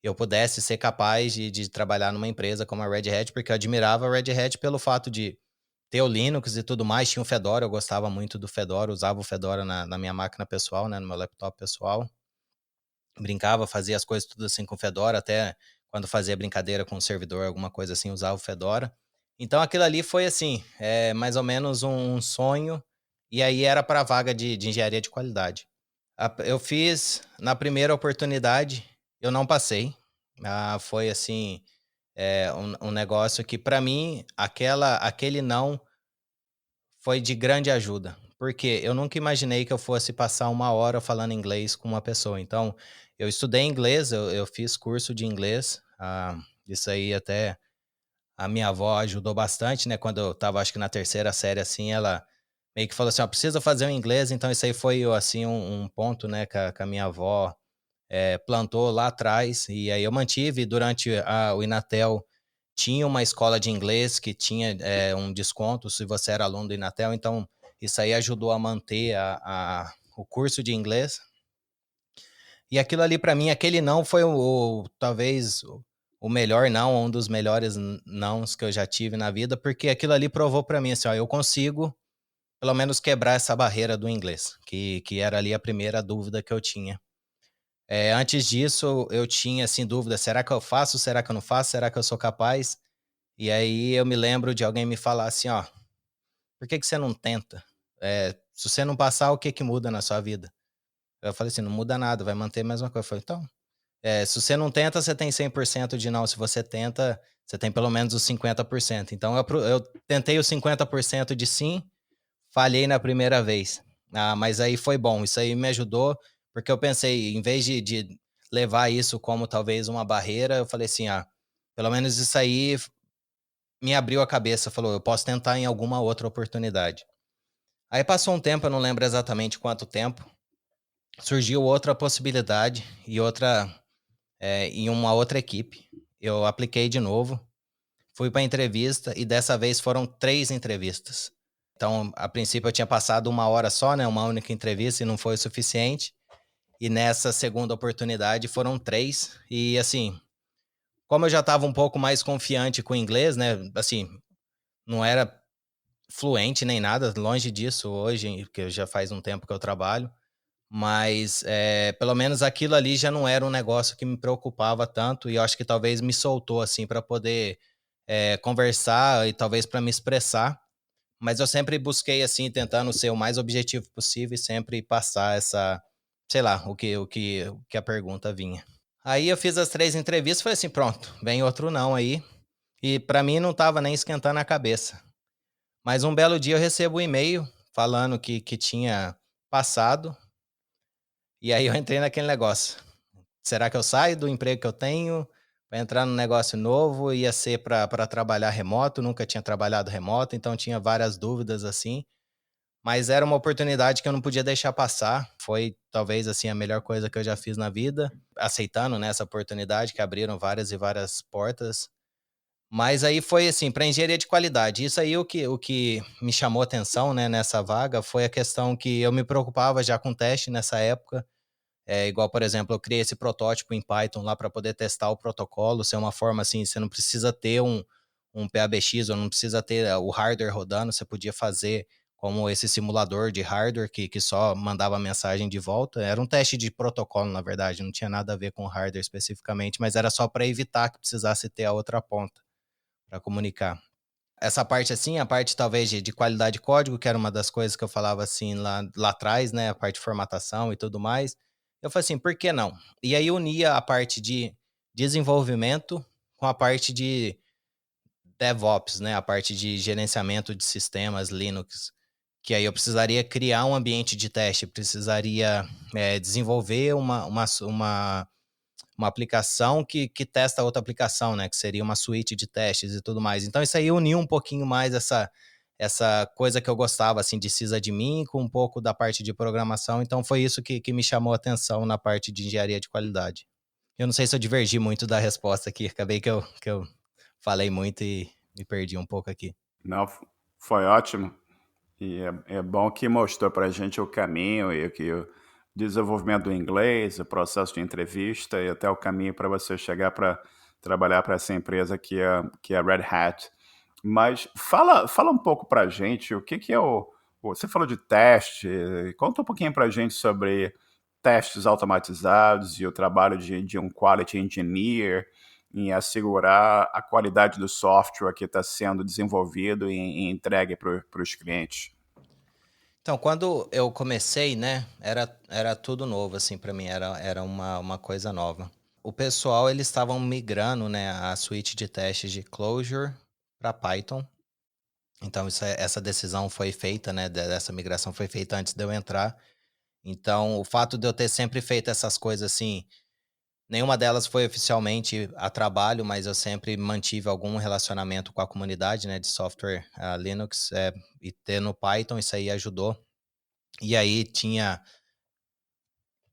eu pudesse ser capaz de trabalhar numa empresa como a Red Hat, porque eu admirava a Red Hat pelo fato de ter o Linux e tudo mais, tinha o Fedora, eu gostava muito do Fedora, usava o Fedora na minha máquina pessoal, né, no meu laptop pessoal, brincava, fazia as coisas tudo assim com o Fedora, até quando fazia brincadeira com o servidor, alguma coisa assim, usava o Fedora. Então aquilo ali foi assim, mais ou menos um sonho, e aí era para a vaga de engenharia de qualidade. Eu fiz na primeira oportunidade, eu não passei. Foi assim, um negócio que para mim, aquele não foi de grande ajuda. Porque eu nunca imaginei que eu fosse passar 1 hora falando inglês com uma pessoa. Então, eu estudei inglês, eu fiz curso de inglês. Isso aí até a minha avó ajudou bastante, né? Quando eu estava, acho que na terceira série, assim, ela meio que falou assim, ó, precisa fazer o inglês. Então, isso aí foi, assim, um ponto, né, que a minha avó plantou lá atrás. E aí eu mantive durante o Inatel. Tinha uma escola de inglês que tinha um desconto se você era aluno do Inatel, então isso aí ajudou a manter o curso de inglês. E aquilo ali para mim, aquele não foi talvez o melhor não, um dos melhores nãos que eu já tive na vida, porque aquilo ali provou para mim assim, ó, eu consigo pelo menos quebrar essa barreira do inglês, que era ali a primeira dúvida que eu tinha. Antes disso, eu tinha assim dúvida, será que eu faço, será que eu não faço, será que eu sou capaz? E aí eu me lembro de alguém me falar assim, ó, por que você não tenta? Se você não passar, o que que muda na sua vida? Eu falei assim, não muda nada, vai manter a mesma coisa. Eu falei, então, se você não tenta, você tem 100% de não. Se você tenta, você tem pelo menos os 50%. Então eu tentei os 50% de sim, falhei na primeira vez. Mas aí foi bom, isso aí me ajudou, porque eu pensei, em vez de levar isso como talvez uma barreira, eu falei assim, pelo menos isso aí me abriu a cabeça, falou, eu posso tentar em alguma outra oportunidade. Aí passou um tempo, eu não lembro exatamente quanto tempo, surgiu outra possibilidade em uma outra equipe. Eu apliquei de novo, fui para a entrevista e dessa vez foram 3 entrevistas. Então, a princípio eu tinha passado 1 hora só, né, uma única entrevista e não foi o suficiente. E nessa segunda oportunidade foram 3 e assim, como eu já estava um pouco mais confiante com o inglês, né, assim, não era fluente nem nada, longe disso hoje, porque já faz um tempo que eu trabalho. mas pelo menos aquilo ali já não era um negócio que me preocupava tanto, e eu acho que talvez me soltou assim para poder conversar e talvez para me expressar. Mas eu sempre busquei assim, tentando ser o mais objetivo possível e sempre passar essa, sei lá, o que a pergunta vinha. Aí eu fiz as 3 entrevistas, falei assim, pronto, vem outro não aí. E para mim não estava nem esquentando a cabeça. Mas um belo dia eu recebo um e-mail falando que tinha passado. E aí eu entrei naquele negócio. Será que eu saio do emprego que eu tenho para entrar num negócio novo? Ia ser para trabalhar remoto, nunca tinha trabalhado remoto, então tinha várias dúvidas assim. Mas era uma oportunidade que eu não podia deixar passar. Foi talvez assim a melhor coisa que eu já fiz na vida, aceitando, né, essa oportunidade que abriram várias e várias portas. Mas aí foi assim, para engenharia de qualidade. Isso aí o que me chamou atenção, né, nessa vaga foi a questão que eu me preocupava já com teste nessa época. Igual, por exemplo, eu criei esse protótipo em Python lá para poder testar o protocolo, ser uma forma assim, você não precisa ter um PABX ou não precisa ter o hardware rodando, você podia fazer como esse simulador de hardware que só mandava mensagem de volta. Era um teste de protocolo, na verdade, não tinha nada a ver com hardware especificamente, mas era só para evitar que precisasse ter a outra ponta para comunicar. Essa parte assim, a parte talvez de qualidade de código, que era uma das coisas que eu falava assim lá atrás, né? A parte de formatação e tudo mais. Eu falei assim, por que não? E aí unia a parte de desenvolvimento com a parte de DevOps, né? A parte de gerenciamento de sistemas Linux. Que aí eu precisaria criar um ambiente de teste, precisaria desenvolver uma aplicação que testa outra aplicação, né? Que seria uma suíte de testes e tudo mais. Então, isso aí uniu um pouquinho mais essa coisa que eu gostava, assim, de sysadmin com um pouco da parte de programação. Então, foi isso que me chamou a atenção na parte de engenharia de qualidade. Eu não sei se eu divergi muito da resposta aqui. Acabei que eu falei muito e me perdi um pouco aqui. Não, foi ótimo. E é bom que mostrou para a gente o caminho e que o desenvolvimento do inglês, o processo de entrevista e até o caminho para você chegar para trabalhar para essa empresa que é a Red Hat. Mas fala um pouco para a gente o que é Você falou de teste, conta um pouquinho para a gente sobre testes automatizados e o trabalho de um quality engineer em assegurar a qualidade do software que está sendo desenvolvido e entregue para os clientes. Então, quando eu comecei, né, era tudo novo, assim, para mim, era uma coisa nova. O pessoal, eles estavam migrando, né, a suíte de testes de Clojure para Python. Então, essa decisão foi feita, né, dessa migração foi feita antes de eu entrar. Então, o fato de eu ter sempre feito essas coisas assim, nenhuma delas foi oficialmente a trabalho, mas eu sempre mantive algum relacionamento com a comunidade, né, de software Linux, e ter no Python, isso aí ajudou. E aí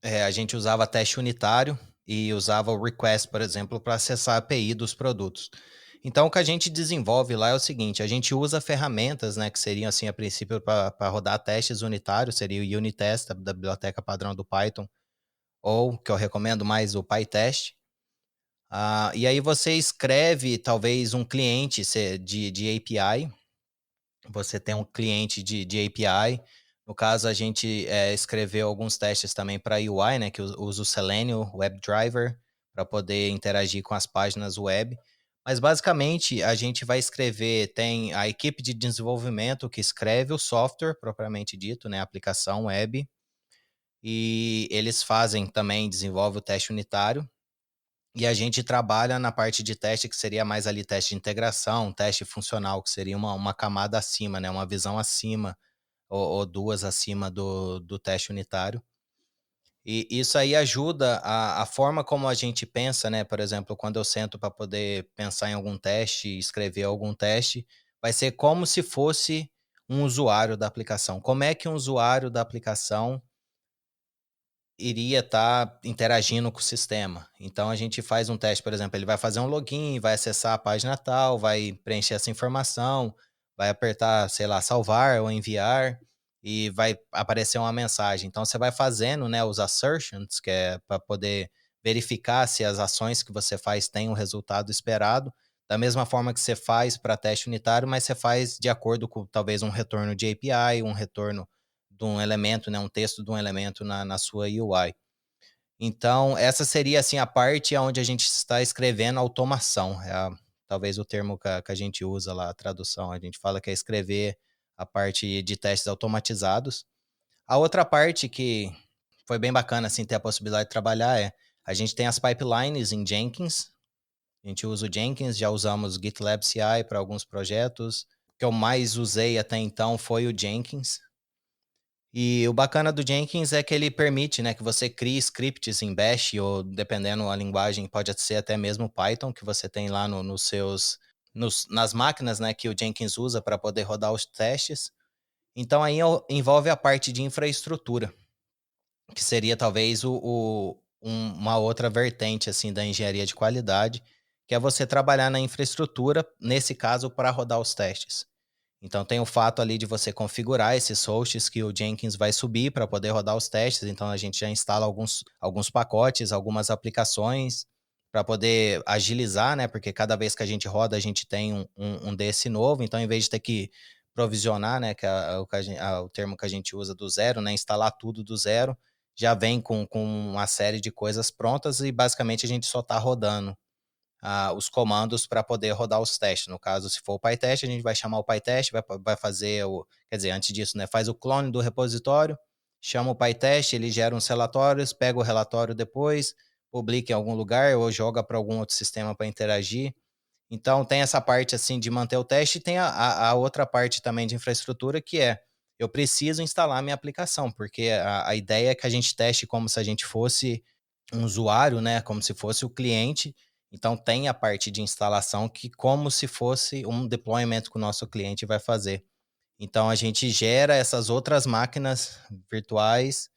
a gente usava teste unitário e usava o request, por exemplo, para acessar a API dos produtos. Então, o que a gente desenvolve lá é o seguinte, a gente usa ferramentas, né, que seriam, assim, a princípio, para rodar testes unitários, seria o Unitest, da biblioteca padrão do Python, ou, que eu recomendo mais, o PyTest. E aí você escreve, talvez, um cliente de API, você tem um cliente de API. No caso, a gente escreveu alguns testes também para UI, né? Que usa o Selenium WebDriver para poder interagir com as páginas web. Mas basicamente a gente vai escrever, tem a equipe de desenvolvimento que escreve o software propriamente dito, né? A aplicação web. E eles fazem também, desenvolve o teste unitário. E a gente trabalha na parte de teste, que seria mais ali teste de integração, teste funcional, que seria uma camada acima, né? Uma visão acima, ou duas acima do teste unitário. E isso aí ajuda a forma como a gente pensa, né? Por exemplo, quando eu sento para poder pensar em algum teste, escrever algum teste, vai ser como se fosse um usuário da aplicação. Como é que um usuário da aplicação iria estar interagindo com o sistema. Então a gente faz um teste, por exemplo, ele vai fazer um login, vai acessar a página tal, vai preencher essa informação, vai apertar, sei lá, salvar ou enviar e vai aparecer uma mensagem. Então você vai fazendo, né, os assertions, que é para poder verificar se as ações que você faz têm o resultado esperado, da mesma forma que você faz para teste unitário, mas você faz de acordo com talvez um retorno de API, um retorno de um elemento, né, um texto de um elemento na sua UI. Então, essa seria assim a parte onde a gente está escrevendo automação. Talvez o termo que a gente usa lá, a tradução, a gente fala que é escrever a parte de testes automatizados. A outra parte que foi bem bacana assim, ter a possibilidade de trabalhar a gente tem as pipelines em Jenkins. A gente usa o Jenkins, já usamos o GitLab CI para alguns projetos. O que eu mais usei até então foi o Jenkins. E o bacana do Jenkins é que ele permite, né, que você crie scripts em Bash ou, dependendo a linguagem, pode ser até mesmo Python, que você tem lá nas máquinas, né, que o Jenkins usa para poder rodar os testes. Então aí envolve a parte de infraestrutura, que seria talvez uma outra vertente assim da engenharia de qualidade, que é você trabalhar na infraestrutura, nesse caso, para rodar os testes. Então tem o fato ali de você configurar esses hosts que o Jenkins vai subir para poder rodar os testes. Então a gente já instala alguns pacotes, algumas aplicações para poder agilizar, né? Porque cada vez que a gente roda, a gente tem um desse novo. Então, em vez de ter que provisionar, né? Que é o termo que a gente usa do zero, né? Instalar tudo do zero, já vem com uma série de coisas prontas e basicamente a gente só está rodando os comandos para poder rodar os testes. No caso, se for o PyTest, a gente vai chamar o PyTest, vai fazer quer dizer, antes disso, né, faz o clone do repositório, chama o PyTest, ele gera uns relatórios, pega o relatório depois, publica em algum lugar ou joga para algum outro sistema para interagir. Então, tem essa parte assim de manter o teste e tem a outra parte também de infraestrutura que eu preciso instalar minha aplicação, porque a ideia é que a gente teste como se a gente fosse um usuário, né, como se fosse o cliente. Então tem a parte de instalação que como se fosse um deployment que o nosso cliente vai fazer. Então a gente gera essas outras máquinas virtuais.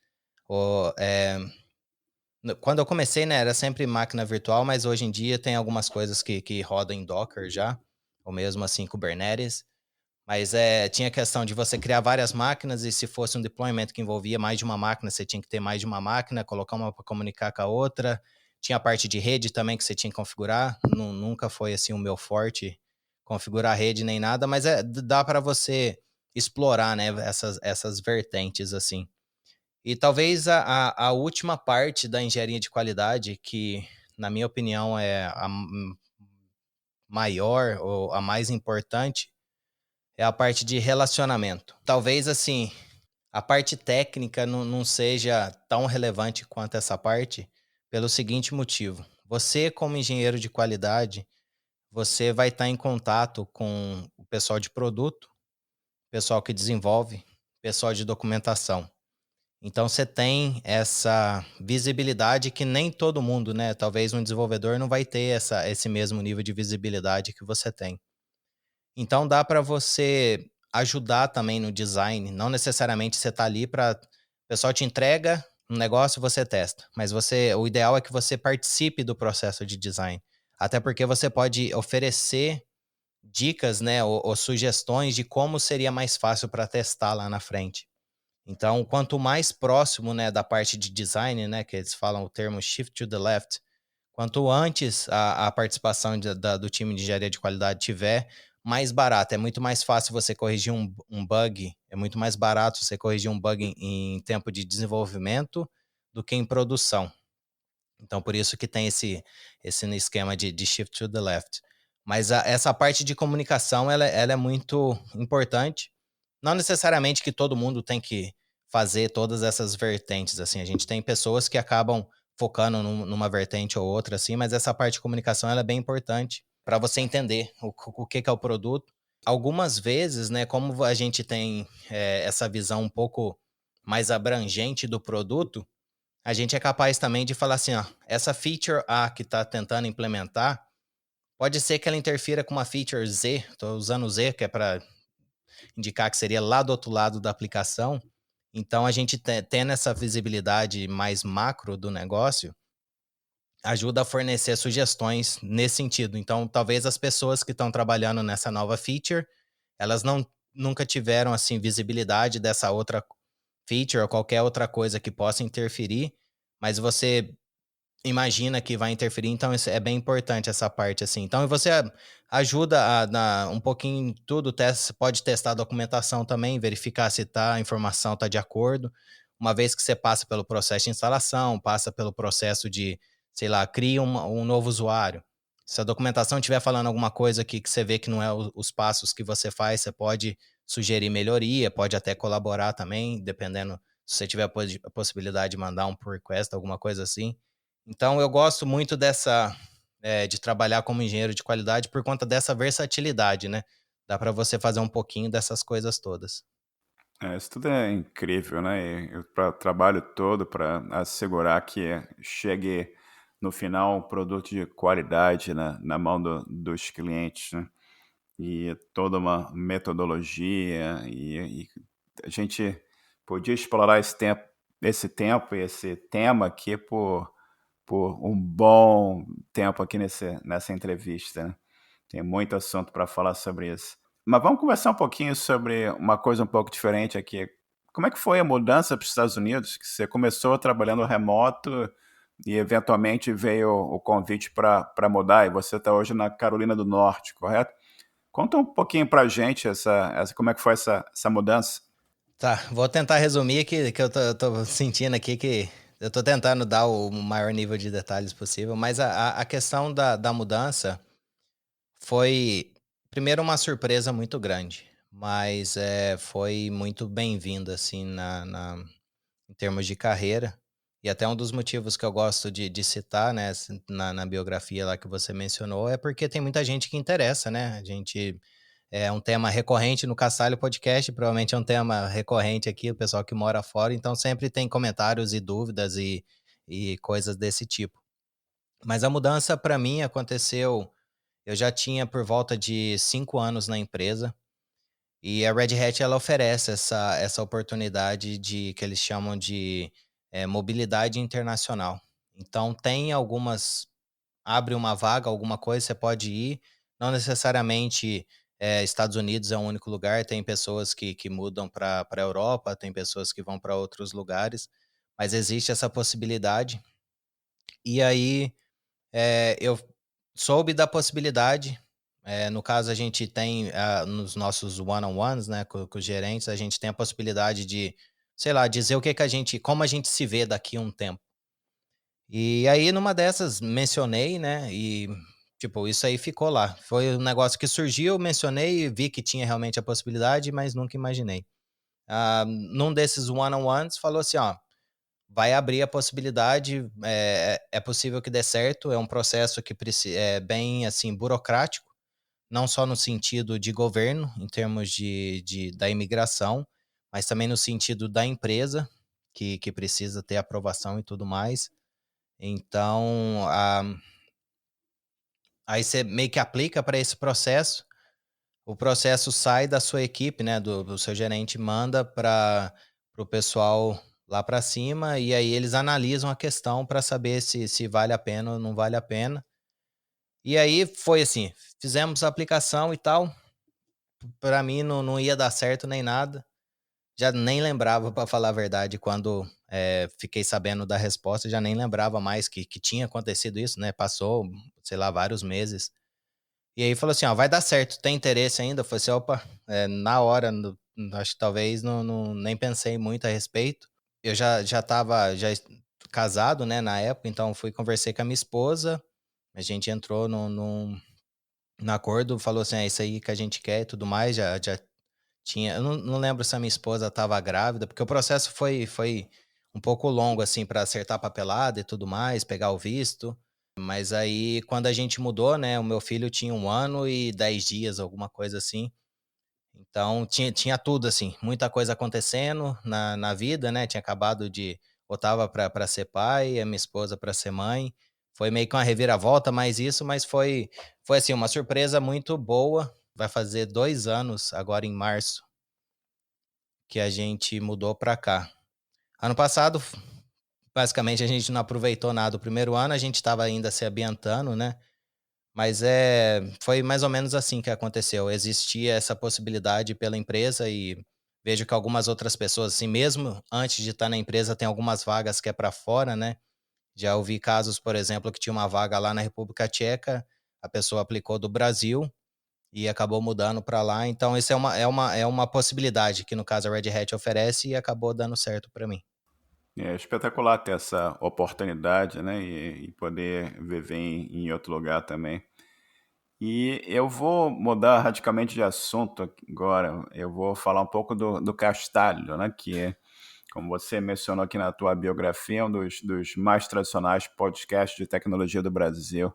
Quando eu comecei, né, era sempre máquina virtual, mas hoje em dia tem algumas coisas que rodam em Docker já, ou mesmo assim Kubernetes. Mas tinha a questão de você criar várias máquinas e se fosse um deployment que envolvia mais de uma máquina, você tinha que ter mais de uma máquina, colocar uma para comunicar com a outra. Tinha a parte de rede também que você tinha que configurar. Nunca foi assim o meu forte configurar rede nem nada, mas dá para você explorar, né, essas vertentes assim. E talvez a última parte da engenharia de qualidade, que na minha opinião é a maior ou a mais importante, é a parte de relacionamento. Talvez, assim, a parte técnica não seja tão relevante quanto essa parte, pelo seguinte motivo. Você, como engenheiro de qualidade, você vai estar em contato com o pessoal de produto, pessoal que desenvolve, pessoal de documentação. Então, você tem essa visibilidade que nem todo mundo, né? Talvez um desenvolvedor não vai ter esse mesmo nível de visibilidade que você tem. Então dá para você ajudar também no design, não necessariamente você tá ali para o pessoal te entrega um negócio, você testa, mas o ideal é que você participe do processo de design, até porque você pode oferecer dicas, né, ou sugestões de como seria mais fácil para testar lá na frente. Então, quanto mais próximo, né, da parte de design, né, que eles falam o termo shift to the left, quanto antes a participação do time de engenharia de qualidade tiver, mais barato. É muito mais fácil você corrigir um bug, é muito mais barato você corrigir um bug em tempo de desenvolvimento do que em produção. Então, por isso que tem esse esquema de shift to the left. Mas essa parte de comunicação, ela é muito importante. Não necessariamente que todo mundo tem que fazer todas essas vertentes, assim. A gente tem pessoas que acabam focando numa vertente ou outra, assim, mas essa parte de comunicação, ela é bem importante para você entender o que é o produto. Algumas vezes, né, como a gente tem essa visão um pouco mais abrangente do produto, a gente é capaz também de falar assim, ó, essa feature A que está tentando implementar, pode ser que ela interfira com uma feature Z, estou usando o Z, que é para indicar que seria lá do outro lado da aplicação. Então, a gente tendo essa visibilidade mais macro do negócio, ajuda a fornecer sugestões nesse sentido. Então, talvez as pessoas que estão trabalhando nessa nova feature, elas nunca tiveram assim visibilidade dessa outra feature ou qualquer outra coisa que possa interferir, mas você imagina que vai interferir, então isso é bem importante essa parte, assim. Então e você ajuda um pouquinho em tudo, pode testar a documentação também, verificar se a informação está de acordo. Uma vez que você passa pelo processo de instalação, passa pelo processo de, sei lá, cria um novo usuário. Se a documentação estiver falando alguma coisa que você vê que não é os passos que você faz, você pode sugerir melhoria, pode até colaborar também, dependendo se você tiver a possibilidade de mandar um pull request, alguma coisa assim. Então eu gosto muito de trabalhar como engenheiro de qualidade por conta dessa versatilidade, né? Dá para você fazer um pouquinho dessas coisas todas. Isso tudo é incrível, né? E o trabalho todo para assegurar que chegue no final um produto de qualidade na mão dos clientes, né? E toda uma metodologia e a gente podia explorar esse tempo e esse tema aqui por um bom tempo aqui nessa entrevista, né? Tem muito assunto para falar sobre isso. Mas vamos conversar um pouquinho sobre uma coisa um pouco diferente aqui. Como é que foi a mudança para os Estados Unidos? Que você começou trabalhando remoto e eventualmente veio o convite para mudar, e você está hoje na Carolina do Norte, correto? Conta um pouquinho para a gente como é que foi essa mudança. Tá, vou tentar resumir que eu tô sentindo aqui que eu tô tentando dar o maior nível de detalhes possível, mas a questão da mudança foi, primeiro, uma surpresa muito grande, mas foi muito bem-vinda, assim, em termos de carreira. E até um dos motivos que eu gosto de citar, né, assim, na biografia lá que você mencionou, é porque tem muita gente que interessa, né? A gente é um tema recorrente no Castalho Podcast, provavelmente é um tema recorrente aqui, o pessoal que mora fora, então sempre tem comentários e dúvidas e coisas desse tipo. Mas a mudança para mim aconteceu, eu já tinha por volta de 5 anos na empresa, e a Red Hat ela oferece essa oportunidade de que eles chamam de mobilidade internacional. Então tem algumas, abre uma vaga, alguma coisa, você pode ir. Não necessariamente Estados Unidos é o único lugar, tem pessoas que mudam para a Europa, tem pessoas que vão para outros lugares, mas existe essa possibilidade. E aí eu soube da possibilidade. No caso, a gente tem nos nossos one-on-ones, né, com os gerentes, a gente tem a possibilidade de, sei lá, dizer o que que a gente, como a gente se vê daqui a um tempo. E aí, numa dessas, mencionei, né? E, tipo, isso aí ficou lá. Foi um negócio que surgiu, mencionei, vi que tinha realmente a possibilidade, mas nunca imaginei. Num desses one-on-ones, falou assim: ó, vai abrir a possibilidade, é possível que dê certo, é um processo que é bem, assim, burocrático, não só no sentido de governo, em termos da imigração, mas também no sentido da empresa, que precisa ter aprovação e tudo mais. Então, aí você meio que aplica para esse processo, o processo sai da sua equipe, né, do seu gerente, manda para o pessoal lá para cima, e aí eles analisam a questão para saber se vale a pena ou não vale a pena. E aí foi assim, fizemos a aplicação e tal, para mim não ia dar certo nem nada, já nem lembrava, para falar a verdade, quando fiquei sabendo da resposta, já nem lembrava mais que tinha acontecido isso, né, passou, sei lá, vários meses. E aí falou assim: ó, vai dar certo, tem interesse ainda? Eu falei assim: opa, na hora, acho que talvez nem pensei muito a respeito. Eu já estava casado, né, na época, então fui conversei com a minha esposa, a gente entrou no acordo, falou assim: é isso aí que a gente quer e tudo mais, já tinha. Eu não lembro se a minha esposa estava grávida, porque o processo foi um pouco longo, assim, para acertar a papelada e tudo mais, pegar o visto. Mas aí, quando a gente mudou, né, o meu filho tinha 1 ano e 10 dias, alguma coisa assim. Então, tinha tudo, assim, muita coisa acontecendo na vida, né? Tinha acabado de. Eu tava pra ser pai, a minha esposa pra ser mãe. Foi meio que uma reviravolta, mais isso, mas foi assim, uma surpresa muito boa. Vai fazer 2 anos, agora em março, que a gente mudou pra cá. Ano passado, basicamente, a gente não aproveitou nada. O primeiro ano a gente estava ainda se ambientando, né? Mas foi mais ou menos assim que aconteceu. Existia essa possibilidade pela empresa e vejo que algumas outras pessoas, assim, mesmo antes de estar na empresa, tem algumas vagas que é para fora, né? Já ouvi casos, por exemplo, que tinha uma vaga lá na República Tcheca, a pessoa aplicou do Brasil e acabou mudando para lá. Então, isso é uma possibilidade que, no caso, a Red Hat oferece e acabou dando certo para mim. É espetacular ter essa oportunidade, né? E poder viver em outro lugar também. E eu vou mudar radicalmente de assunto agora. Eu vou falar um pouco do Castalho, né? Que é, como você mencionou aqui na tua biografia, um dos mais tradicionais podcasts de tecnologia do Brasil.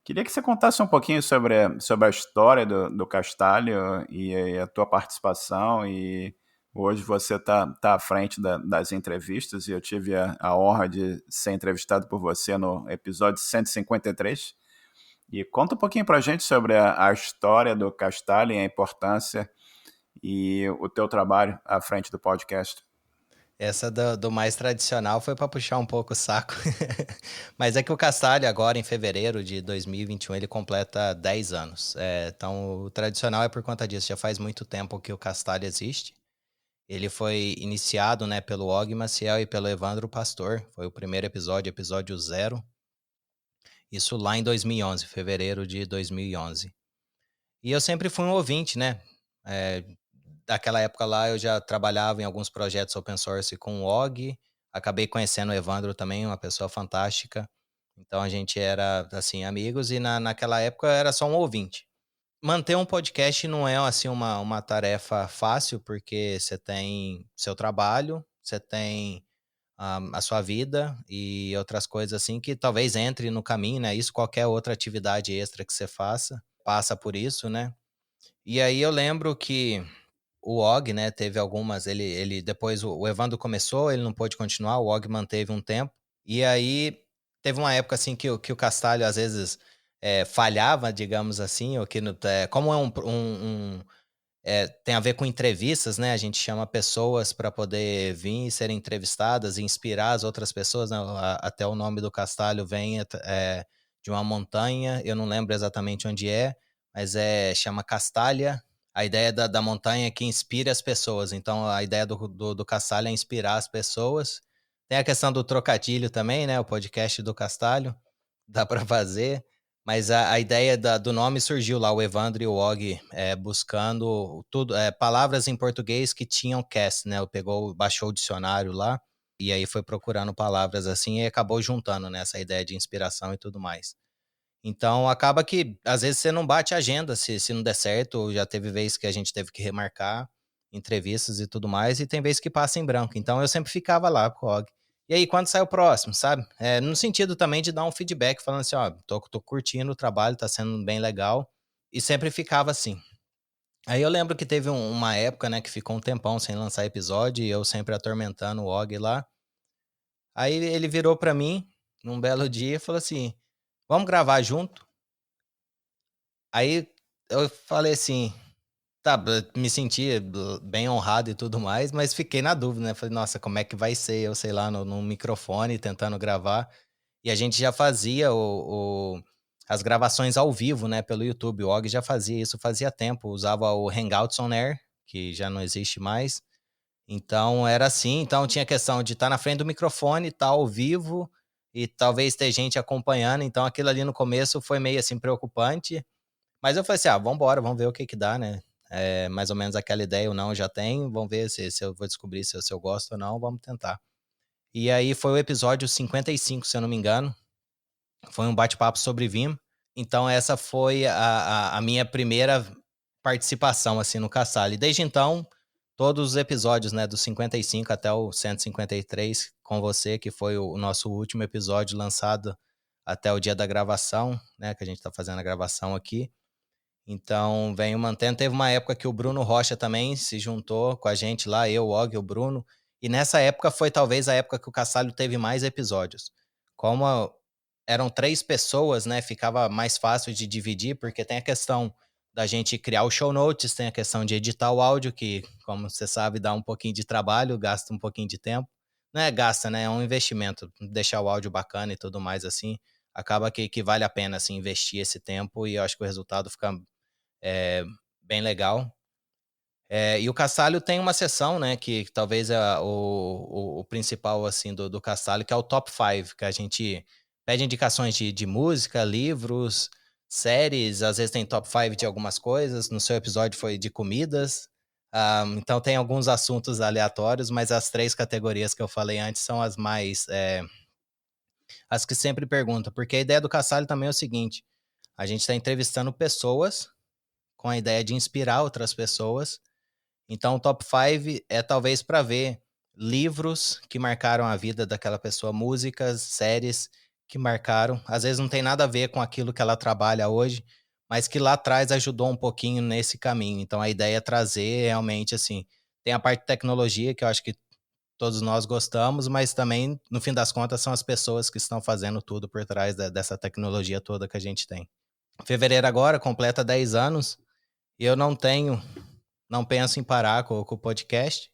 Queria que você contasse um pouquinho sobre a história do Castalho e a tua participação. E hoje você tá à frente das entrevistas e eu tive a honra de ser entrevistado por você no episódio 153. E conta um pouquinho para a gente sobre a história do Castalho e a importância e o teu trabalho à frente do podcast. Essa do mais tradicional foi para puxar um pouco o saco. Mas é que o Castalho agora, em fevereiro de 2021, ele completa 10 anos. Então, o tradicional é por conta disso. Já faz muito tempo que o Castalho existe. Ele foi iniciado, né, pelo Og Maciel e pelo Evandro Pastor. Foi o primeiro episódio, episódio 0. Isso lá em 2011, fevereiro de 2011. E eu sempre fui um ouvinte, né? É, daquela época lá eu já trabalhava em alguns projetos open source com o Og. Acabei conhecendo o Evandro também, uma pessoa fantástica. Então a gente era, assim, amigos e naquela época eu era só um ouvinte. Manter um podcast não é, assim, uma tarefa fácil, porque você tem seu trabalho, você tem a sua vida e outras coisas assim que talvez entre no caminho, né? Isso qualquer outra atividade extra que você faça, passa por isso, né? E aí eu lembro que o Og, né, teve algumas, ele depois o Evandro começou, ele não pôde continuar, o Og manteve um tempo. E aí teve uma época assim que o Castalho às vezes falhava, digamos assim, ou que como é tem a ver com entrevistas, né? A gente chama pessoas para poder vir e serem entrevistadas e inspirar as outras pessoas, né? Até o nome do Castalho vem de uma montanha, eu não lembro exatamente onde é, mas chama Castalha. A ideia da montanha é que inspire as pessoas. Então, a ideia do Castalho é inspirar as pessoas. Tem a questão do trocadilho também, né? O podcast do Castalho, dá para fazer. Mas a ideia do nome surgiu lá, o Evandro e o Og buscando tudo, palavras em português que tinham cast, né? Baixou o dicionário lá e aí foi procurando palavras assim e acabou juntando, né, essa ideia de inspiração e tudo mais. Então acaba que às vezes você não bate a agenda se não der certo, já teve vezes que a gente teve que remarcar entrevistas e tudo mais, e tem vezes que passa em branco. Então eu sempre ficava lá com o Og. E aí, quando sai o próximo, sabe? No sentido também de dar um feedback, falando assim, ó, tô curtindo o trabalho, tá sendo bem legal. E sempre ficava assim. Aí eu lembro que teve uma época, né, que ficou um tempão sem lançar episódio, e eu sempre atormentando o Og lá. Aí ele virou pra mim, num belo dia, e falou assim, vamos gravar junto? Aí eu falei assim, tá, me senti bem honrado e tudo mais, mas fiquei na dúvida, né? Falei, nossa, como é que vai ser eu, sei lá, no microfone tentando gravar? E a gente já fazia as gravações ao vivo, né, pelo YouTube. O Og já fazia isso fazia tempo, usava o Hangouts on Air, que já não existe mais. Então era assim, então tinha questão de estar na frente do microfone, estar ao vivo e talvez ter gente acompanhando. Então aquilo ali no começo foi meio assim preocupante, mas eu falei assim: ah, vamos embora, vamos ver o que que dá, né? Mais ou menos aquela ideia ou não eu já tenho, vamos ver se eu vou descobrir se eu gosto ou não, vamos tentar. E aí foi o episódio 55, se eu não me engano. Foi um bate-papo sobre Vim. Então essa foi a minha primeira participação, assim, no Caçale. Desde então, todos os episódios, né, do 55 até o 153 com você, que foi o nosso último episódio lançado até o dia da gravação, né, que a gente tá fazendo a gravação aqui. Então, venho mantendo. Teve uma época que o Bruno Rocha também se juntou com a gente lá, eu, o Og e o Bruno. E nessa época foi talvez a época que o Cassalho teve mais episódios. Como eram 3 pessoas, né, ficava mais fácil de dividir, porque tem a questão da gente criar o show notes, tem a questão de editar o áudio, que, como você sabe, dá um pouquinho de trabalho, gasta um pouquinho de tempo. Não é gasta, né? É um investimento. Deixar o áudio bacana e tudo mais assim. Acaba que vale a pena assim, investir esse tempo e eu acho que o resultado fica é, bem legal. E o Castalho tem uma seção, né, que talvez é o principal, assim, do Castalho, que é o Top 5, que a gente pede indicações de música, livros, séries, às vezes tem Top 5 de algumas coisas, no seu episódio foi de comidas, então tem alguns assuntos aleatórios, mas as 3 categorias que eu falei antes são as mais, as que sempre perguntam, porque a ideia do Castalho também é o seguinte, a gente está entrevistando pessoas com a ideia de inspirar outras pessoas. Então, o top 5 é talvez para ver livros que marcaram a vida daquela pessoa, músicas, séries que marcaram. Às vezes não tem nada a ver com aquilo que ela trabalha hoje, mas que lá atrás ajudou um pouquinho nesse caminho. Então, a ideia é trazer realmente assim. Tem a parte de tecnologia, que eu acho que todos nós gostamos, mas também, no fim das contas, são as pessoas que estão fazendo tudo por trás dessa tecnologia toda que a gente tem. Fevereiro agora completa 10 anos e eu não penso em parar com o podcast.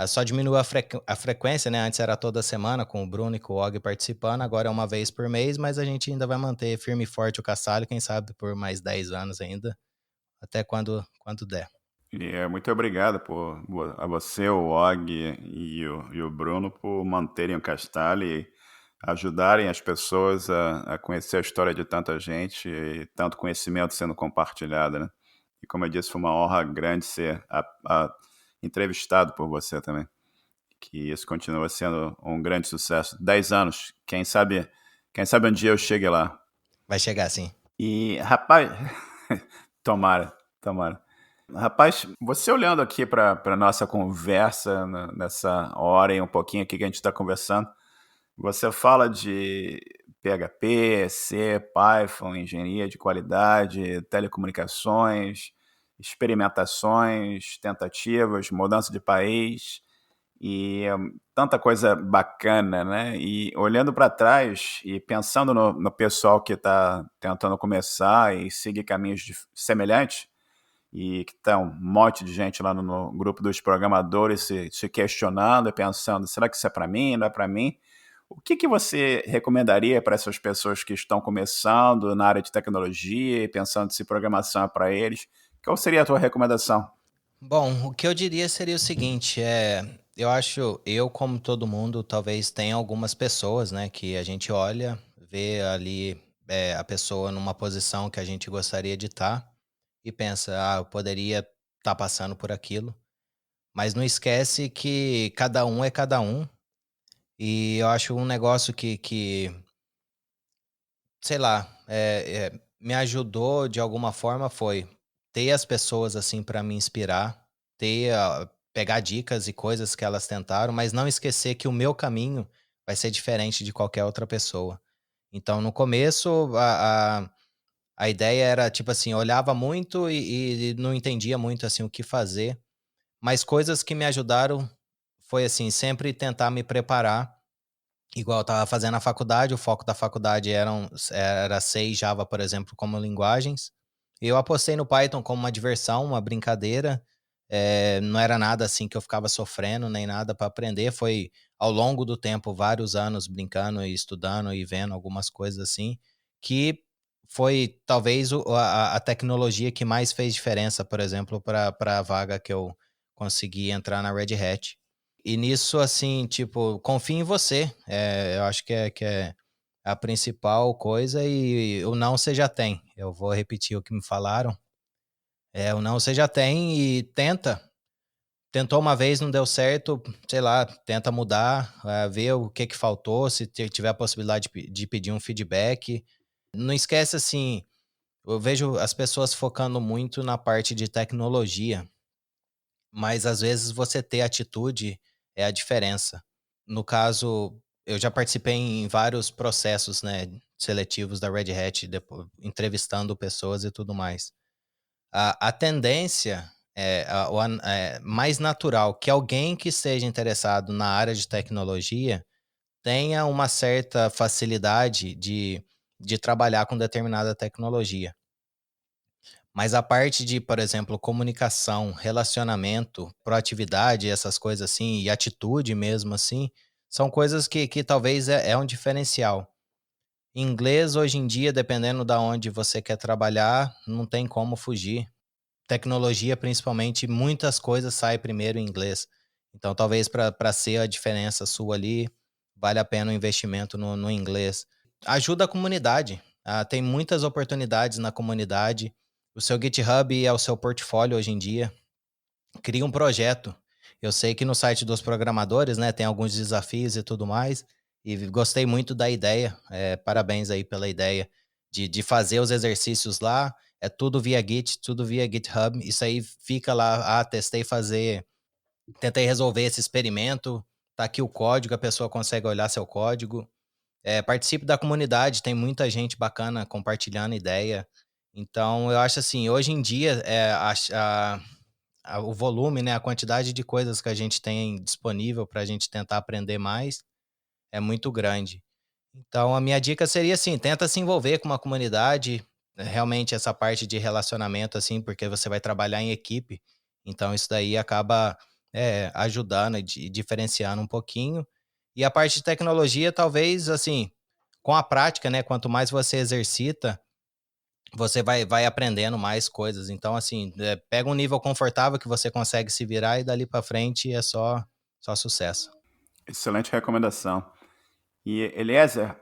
Só diminuiu a frequência, né? Antes era toda semana com o Bruno e com o Og participando, agora é uma vez por mês, mas a gente ainda vai manter firme e forte o Cassalho, quem sabe por mais 10 anos ainda, até quando der. E muito obrigado a você, o Og e o Bruno por manterem o Castalho e ajudarem as pessoas a conhecer a história de tanta gente e tanto conhecimento sendo compartilhado, né? E como eu disse, foi uma honra grande ser entrevistado por você também. Que isso continua sendo um grande sucesso. 10 anos, quem sabe um dia eu chegue lá. Vai chegar sim. E, rapaz, tomara, tomara. Rapaz, você olhando aqui para nossa conversa nessa hora e um pouquinho aqui que a gente está conversando, você fala de PHP, C, Python, engenharia de qualidade, telecomunicações, experimentações, tentativas, mudança de país e tanta coisa bacana, né? E olhando para trás e pensando no pessoal que está tentando começar e seguir caminhos semelhantes, e que tá um monte de gente lá no grupo dos programadores se questionando e pensando, será que isso é para mim, não é para mim? O que você recomendaria para essas pessoas que estão começando na área de tecnologia e pensando se programação é para eles? Qual seria a tua recomendação? Bom, o que eu diria seria o seguinte, eu acho, eu como todo mundo, talvez tenha algumas pessoas, né, que a gente olha, vê ali a pessoa numa posição que a gente gostaria de estar e pensa, eu poderia estar passando por aquilo, mas não esquece que cada um é cada um e eu acho um negócio que sei lá, me ajudou de alguma forma foi ter as pessoas, assim, para me inspirar, pegar dicas e coisas que elas tentaram, mas não esquecer que o meu caminho vai ser diferente de qualquer outra pessoa. Então, no começo, a ideia era, tipo assim, eu olhava muito e não entendia muito, assim, o que fazer, mas coisas que me ajudaram foi, assim, sempre tentar me preparar. Igual eu estava fazendo a faculdade, o foco da faculdade era C e Java, por exemplo, como linguagens. Eu apostei no Python como uma diversão, uma brincadeira, não era nada assim que eu ficava sofrendo, nem nada para aprender, foi ao longo do tempo, vários anos brincando e estudando e vendo algumas coisas assim, que foi talvez a tecnologia que mais fez diferença, por exemplo, para a vaga que eu consegui entrar na Red Hat. E nisso, assim, tipo, confio em você. Eu acho que é a principal coisa e o não você já tem. Eu vou repetir o que me falaram. O não você já tem e tenta. Tentou uma vez, não deu certo, sei lá, tenta mudar, ver o que que faltou, se tiver a possibilidade de pedir um feedback. Não esquece, assim, eu vejo as pessoas focando muito na parte de tecnologia, mas às vezes você ter atitude é a diferença. No caso, eu já participei em vários processos, né, seletivos da Red Hat, entrevistando pessoas e tudo mais. A tendência é mais natural que alguém que esteja interessado na área de tecnologia tenha uma certa facilidade de trabalhar com determinada tecnologia. Mas a parte de, por exemplo, comunicação, relacionamento, proatividade, essas coisas assim, e atitude mesmo assim, são coisas que talvez é um diferencial. Inglês, hoje em dia, dependendo da onde você quer trabalhar, não tem como fugir. tecnologia, principalmente, muitas coisas saem primeiro em inglês. Então, talvez para ser a diferença sua ali, vale a pena o investimento no inglês. Ajuda a comunidade. Tem muitas oportunidades na comunidade. O seu GitHub é o seu portfólio hoje em dia. Cria um projeto. Eu sei que no site dos programadores, né, tem alguns desafios e tudo mais, e gostei muito da ideia. Parabéns aí pela ideia de fazer os exercícios lá. É tudo via Git, tudo via GitHub. Isso aí fica lá, tentei resolver esse experimento, tá aqui o código, a pessoa consegue olhar seu código. Participe da comunidade, tem muita gente bacana compartilhando ideia. Então, eu acho assim, hoje em dia, o volume, né, a quantidade de coisas que a gente tem disponível para a gente tentar aprender mais é muito grande. Então, a minha dica seria assim, tenta se envolver com uma comunidade, realmente essa parte de relacionamento, assim, porque você vai trabalhar em equipe, então isso daí acaba ajudando e diferenciando um pouquinho. E a parte de tecnologia, talvez, assim, com a prática, né, quanto mais você exercita, você vai aprendendo mais coisas. Então, assim, pega um nível confortável que você consegue se virar e dali para frente é só sucesso. Excelente recomendação. E, Eliezer,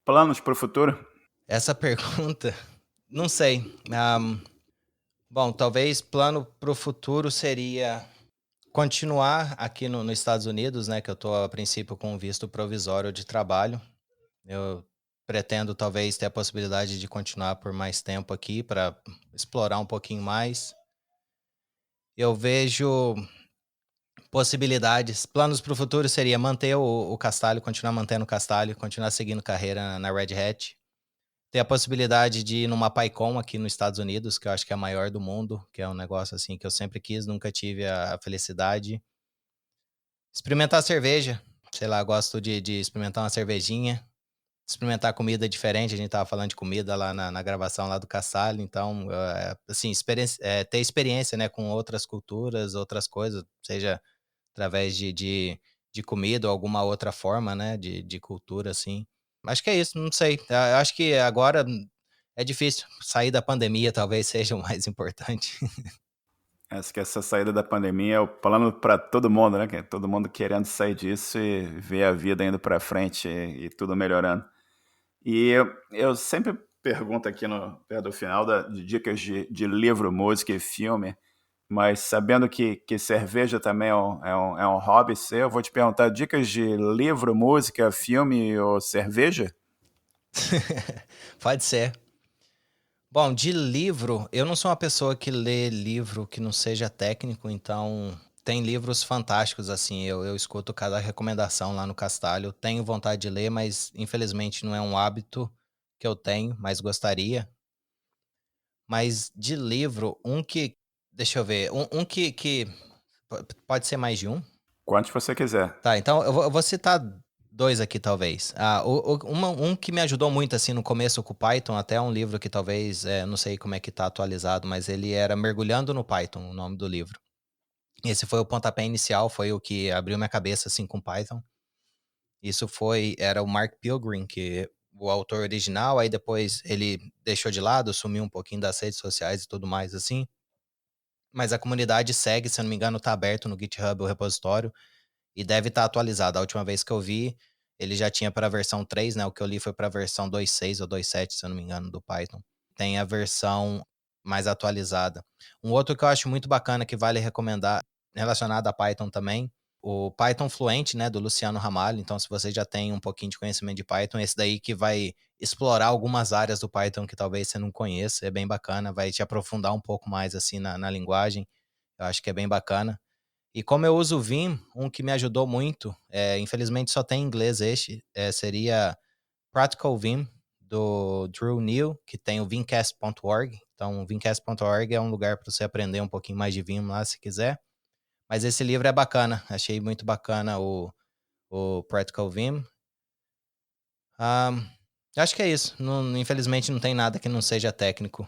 planos para o futuro? Essa pergunta, não sei. Bom, talvez plano para o futuro seria continuar aqui nos Estados Unidos, né? Que eu estou a princípio com visto provisório de trabalho. Eu pretendo talvez ter a possibilidade de continuar por mais tempo aqui para explorar um pouquinho mais. Eu vejo possibilidades. Planos para o futuro seria manter o Castalho, continuar mantendo o Castalho, continuar seguindo carreira na Red Hat. Ter a possibilidade de ir numa PyCon aqui nos Estados Unidos, que eu acho que é a maior do mundo, que é um negócio assim que eu sempre quis, nunca tive a felicidade. Experimentar cerveja, sei lá, gosto de experimentar uma cervejinha, experimentar comida diferente, a gente tava falando de comida lá na gravação lá do Castalho, então, assim, ter experiência, né, com outras culturas, outras coisas, seja através de comida ou alguma outra forma, né, de cultura, assim. Acho que é isso, não sei. Eu acho que agora é difícil. Sair da pandemia talvez seja o mais importante. Acho que essa saída da pandemia é o plano para todo mundo, né? Todo mundo querendo sair disso e ver a vida indo para frente e tudo melhorando. E eu sempre pergunto aqui perto do final de dicas de livro, música e filme, mas sabendo que cerveja também é um hobby seu, eu vou te perguntar dicas de livro, música, filme ou cerveja? Pode ser. Bom, de livro, eu não sou uma pessoa que lê livro que não seja técnico, então tem livros fantásticos, assim, eu escuto cada recomendação lá no Castalho, tenho vontade de ler, mas infelizmente não é um hábito que eu tenho, mas gostaria. Mas de livro, deixa eu ver, um que pode ser mais de um? Quantos você quiser. Tá, então eu vou citar 2 aqui talvez. Um que me ajudou muito, assim, no começo com o Python, até um livro que talvez, não sei como é que tá atualizado, mas ele era Mergulhando no Python, o nome do livro. Esse foi o pontapé inicial, foi o que abriu minha cabeça, assim, com Python. Era o Mark Pilgrim, que o autor original, aí depois ele deixou de lado, sumiu um pouquinho das redes sociais e tudo mais, assim. Mas a comunidade segue, se eu não me engano, tá aberto no GitHub o repositório e deve estar atualizado. A última vez que eu vi, ele já tinha para a versão 3, né? O que eu li foi para a versão 2.6 ou 2.7, se eu não me engano, do Python. Tem a versão mais atualizada. Um outro que eu acho muito bacana que vale recomendar, relacionado a Python também, o Python Fluente, né, do Luciano Ramalho. Então, se você já tem um pouquinho de conhecimento de Python, esse daí que vai explorar algumas áreas do Python que talvez você não conheça, é bem bacana, vai te aprofundar um pouco mais assim na linguagem. Eu acho que é bem bacana. E como eu uso o Vim, um que me ajudou muito, infelizmente só tem em inglês seria Practical Vim, do Drew Neal, que tem o vimcast.org. Então, o vimcast.org é um lugar para você aprender um pouquinho mais de Vim lá, se quiser. Mas esse livro é bacana, achei muito bacana o Practical Vim. Acho que é isso. Infelizmente não tem nada que não seja técnico.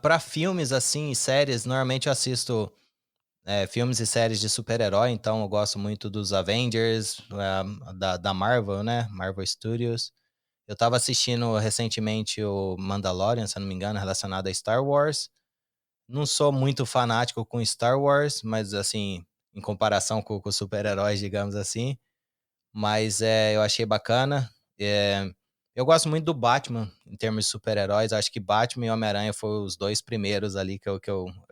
Para filmes assim e séries, normalmente eu assisto filmes e séries de super-herói, então eu gosto muito dos Avengers, da Marvel, né? Marvel Studios. Eu tava assistindo recentemente o Mandalorian, se eu não me engano, relacionado a Star Wars. não sou muito fanático com Star Wars, mas assim, em comparação com os super-heróis, digamos assim. Mas eu achei bacana. Eu gosto muito do Batman, em termos de super-heróis. Acho que Batman e Homem-Aranha foram os dois primeiros ali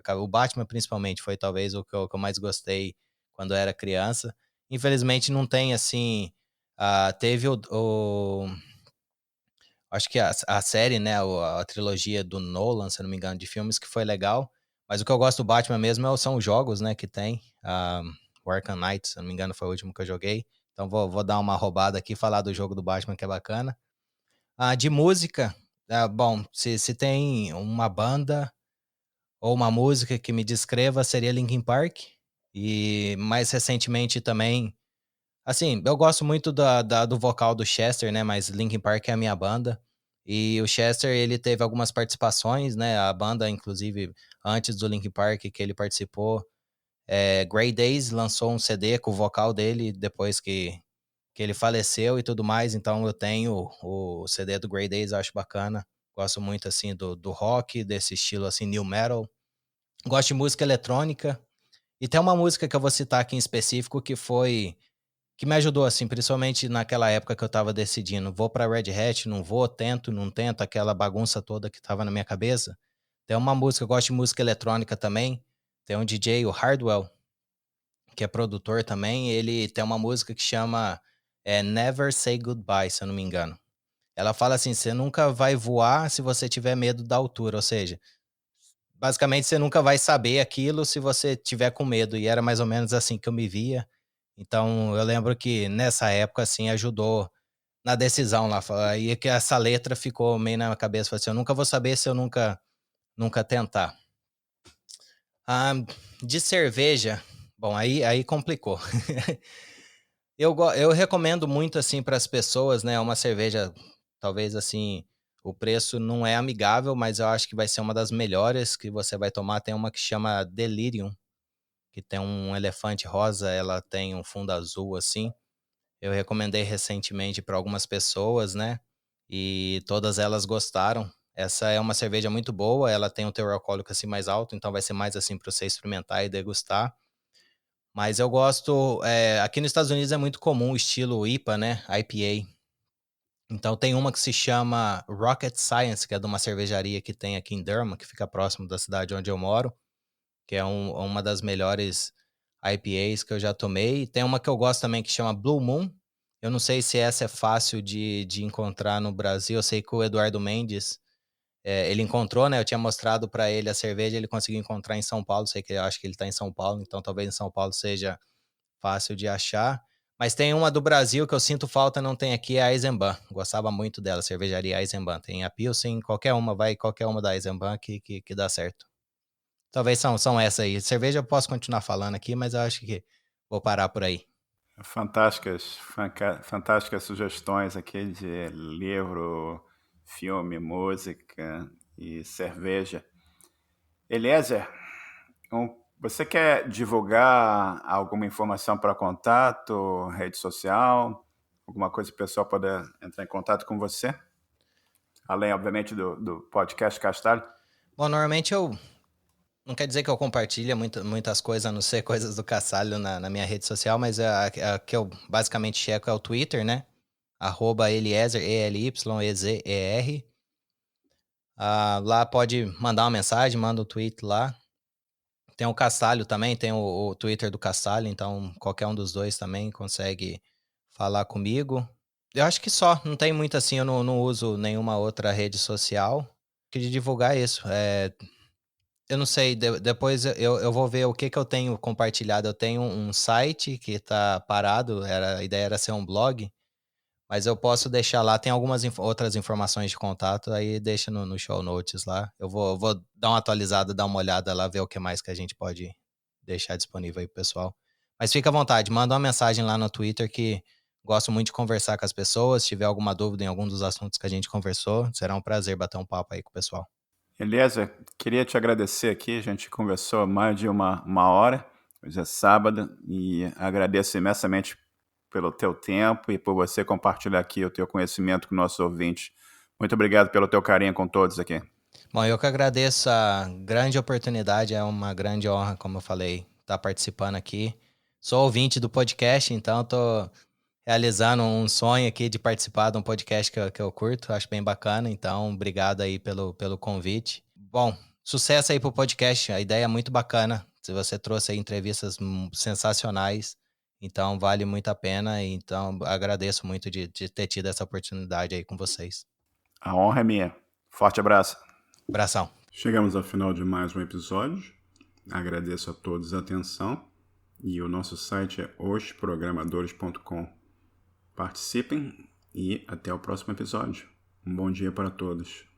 o Batman, principalmente, foi talvez o que eu mais gostei quando eu era criança. Infelizmente, não tem assim. Teve acho que a série, né? A trilogia do Nolan, se eu não me engano, de filmes que foi legal. Mas o que eu gosto do Batman mesmo são os jogos, né? Que tem. O Arkham Knight, se eu não me engano, foi o último que eu joguei. Então vou dar uma roubada aqui e falar do jogo do Batman, que é bacana. De música, bom, se tem uma banda ou uma música que me descreva, seria Linkin Park. E mais recentemente também, assim, eu gosto muito do vocal do Chester, né? Mas Linkin Park é a minha banda. E o Chester, ele teve algumas participações, né? A banda, inclusive, antes do Linkin Park, que ele participou, Grey Days lançou um CD com o vocal dele depois que ele faleceu e tudo mais, então eu tenho o CD do Grey Days, eu acho bacana. Gosto muito, assim, do rock, desse estilo, assim, new metal. Gosto de música eletrônica. E tem uma música que eu vou citar aqui em específico que me ajudou, assim, principalmente naquela época que eu tava decidindo, vou pra Red Hat, não vou, tento, não tento, aquela bagunça toda que tava na minha cabeça. Tem uma música, eu gosto de música eletrônica também. Tem um DJ, o Hardwell, que é produtor também, ele tem uma música que chama Never Say Goodbye, se eu não me engano. Ela fala assim: você nunca vai voar se você tiver medo da altura, ou seja, basicamente você nunca vai saber aquilo se você tiver com medo, e era mais ou menos assim que eu me via. Então eu lembro que nessa época, assim, ajudou na decisão lá, aí que essa letra ficou meio na minha cabeça, falei assim, eu nunca vou saber se eu nunca tentar. Ah, de cerveja, bom, aí complicou. Eu recomendo muito, assim, para as pessoas, né, uma cerveja, talvez, assim, o preço não é amigável, mas eu acho que vai ser uma das melhores que você vai tomar. Tem uma que chama Delirium, que tem um elefante rosa, ela tem um fundo azul, assim. Eu recomendei recentemente para algumas pessoas, né, e todas elas gostaram. Essa é uma cerveja muito boa, ela tem um teor alcoólico, assim, mais alto, então vai ser mais, assim, para você experimentar e degustar. Mas eu gosto, aqui nos Estados Unidos é muito comum o estilo IPA, né, IPA. Então tem uma que se chama Rocket Science, que é de uma cervejaria que tem aqui em Durham, que fica próximo da cidade onde eu moro, que é uma das melhores IPAs que eu já tomei. E tem uma que eu gosto também que chama Blue Moon. Eu não sei se essa é fácil de encontrar no Brasil. Eu sei que o Eduardo Mendes, ele encontrou, né? Eu tinha mostrado para ele a cerveja, ele conseguiu encontrar em São Paulo. Sei que eu acho que ele está em São Paulo, então talvez em São Paulo seja fácil de achar. Mas tem uma do Brasil que eu sinto falta, não tem aqui, é a Eisenbahn. Gostava muito dela, cervejaria Eisenbahn. Tem a Pilsen, qualquer uma da Eisenbahn que dá certo. Talvez são essa aí. Cerveja eu posso continuar falando aqui, mas eu acho que vou parar por aí. Fantásticas sugestões aqui de livro, filme, música e cerveja. Eliezer, você quer divulgar alguma informação para contato, rede social, alguma coisa que o pessoal poder entrar em contato com você? Além, obviamente, do podcast Castalho. Bom, normalmente eu. Não quer dizer que eu compartilhe muitas coisas, a não ser coisas do Cassalho na minha rede social, mas a que eu basicamente checo é o Twitter, né? @Eliezer, Elyezer. Lá pode mandar uma mensagem, manda um tweet lá. Tem o Castalho também, tem o Twitter do Castalho, então qualquer um dos dois também consegue falar comigo. Eu acho que só, não tem muito assim, eu não uso nenhuma outra rede social. Queria divulgar isso. Eu não sei, depois eu vou ver o que eu tenho compartilhado. Eu tenho um site que tá parado, a ideia era ser um blog, mas eu posso deixar lá, tem algumas outras informações de contato, aí deixa no show notes lá. Eu vou dar uma atualizada, dar uma olhada lá, ver o que mais que a gente pode deixar disponível aí pro pessoal. Mas fica à vontade, manda uma mensagem lá no Twitter que gosto muito de conversar com as pessoas. Se tiver alguma dúvida em algum dos assuntos que a gente conversou, será um prazer bater um papo aí com o pessoal. Eliezer, queria te agradecer aqui. A gente conversou mais de uma hora, hoje é sábado, e agradeço imensamente pelo teu tempo e por você compartilhar aqui o teu conhecimento com nossos ouvintes. Muito obrigado pelo teu carinho com todos aqui. Bom, eu que agradeço a grande oportunidade, é uma grande honra, como eu falei, estar participando aqui. Sou ouvinte do podcast, então estou realizando um sonho aqui de participar de um podcast que eu curto, acho bem bacana, então obrigado aí pelo convite. Bom, sucesso aí pro podcast, a ideia é muito bacana, se você trouxe aí entrevistas sensacionais, então vale muito a pena, então agradeço muito de ter tido essa oportunidade aí com vocês. A honra é minha. Forte abraço. Abração. Chegamos ao final de mais um episódio. Agradeço a todos a atenção e o nosso site é osprogramadores.com. Participem e até o próximo episódio. Um bom dia para todos.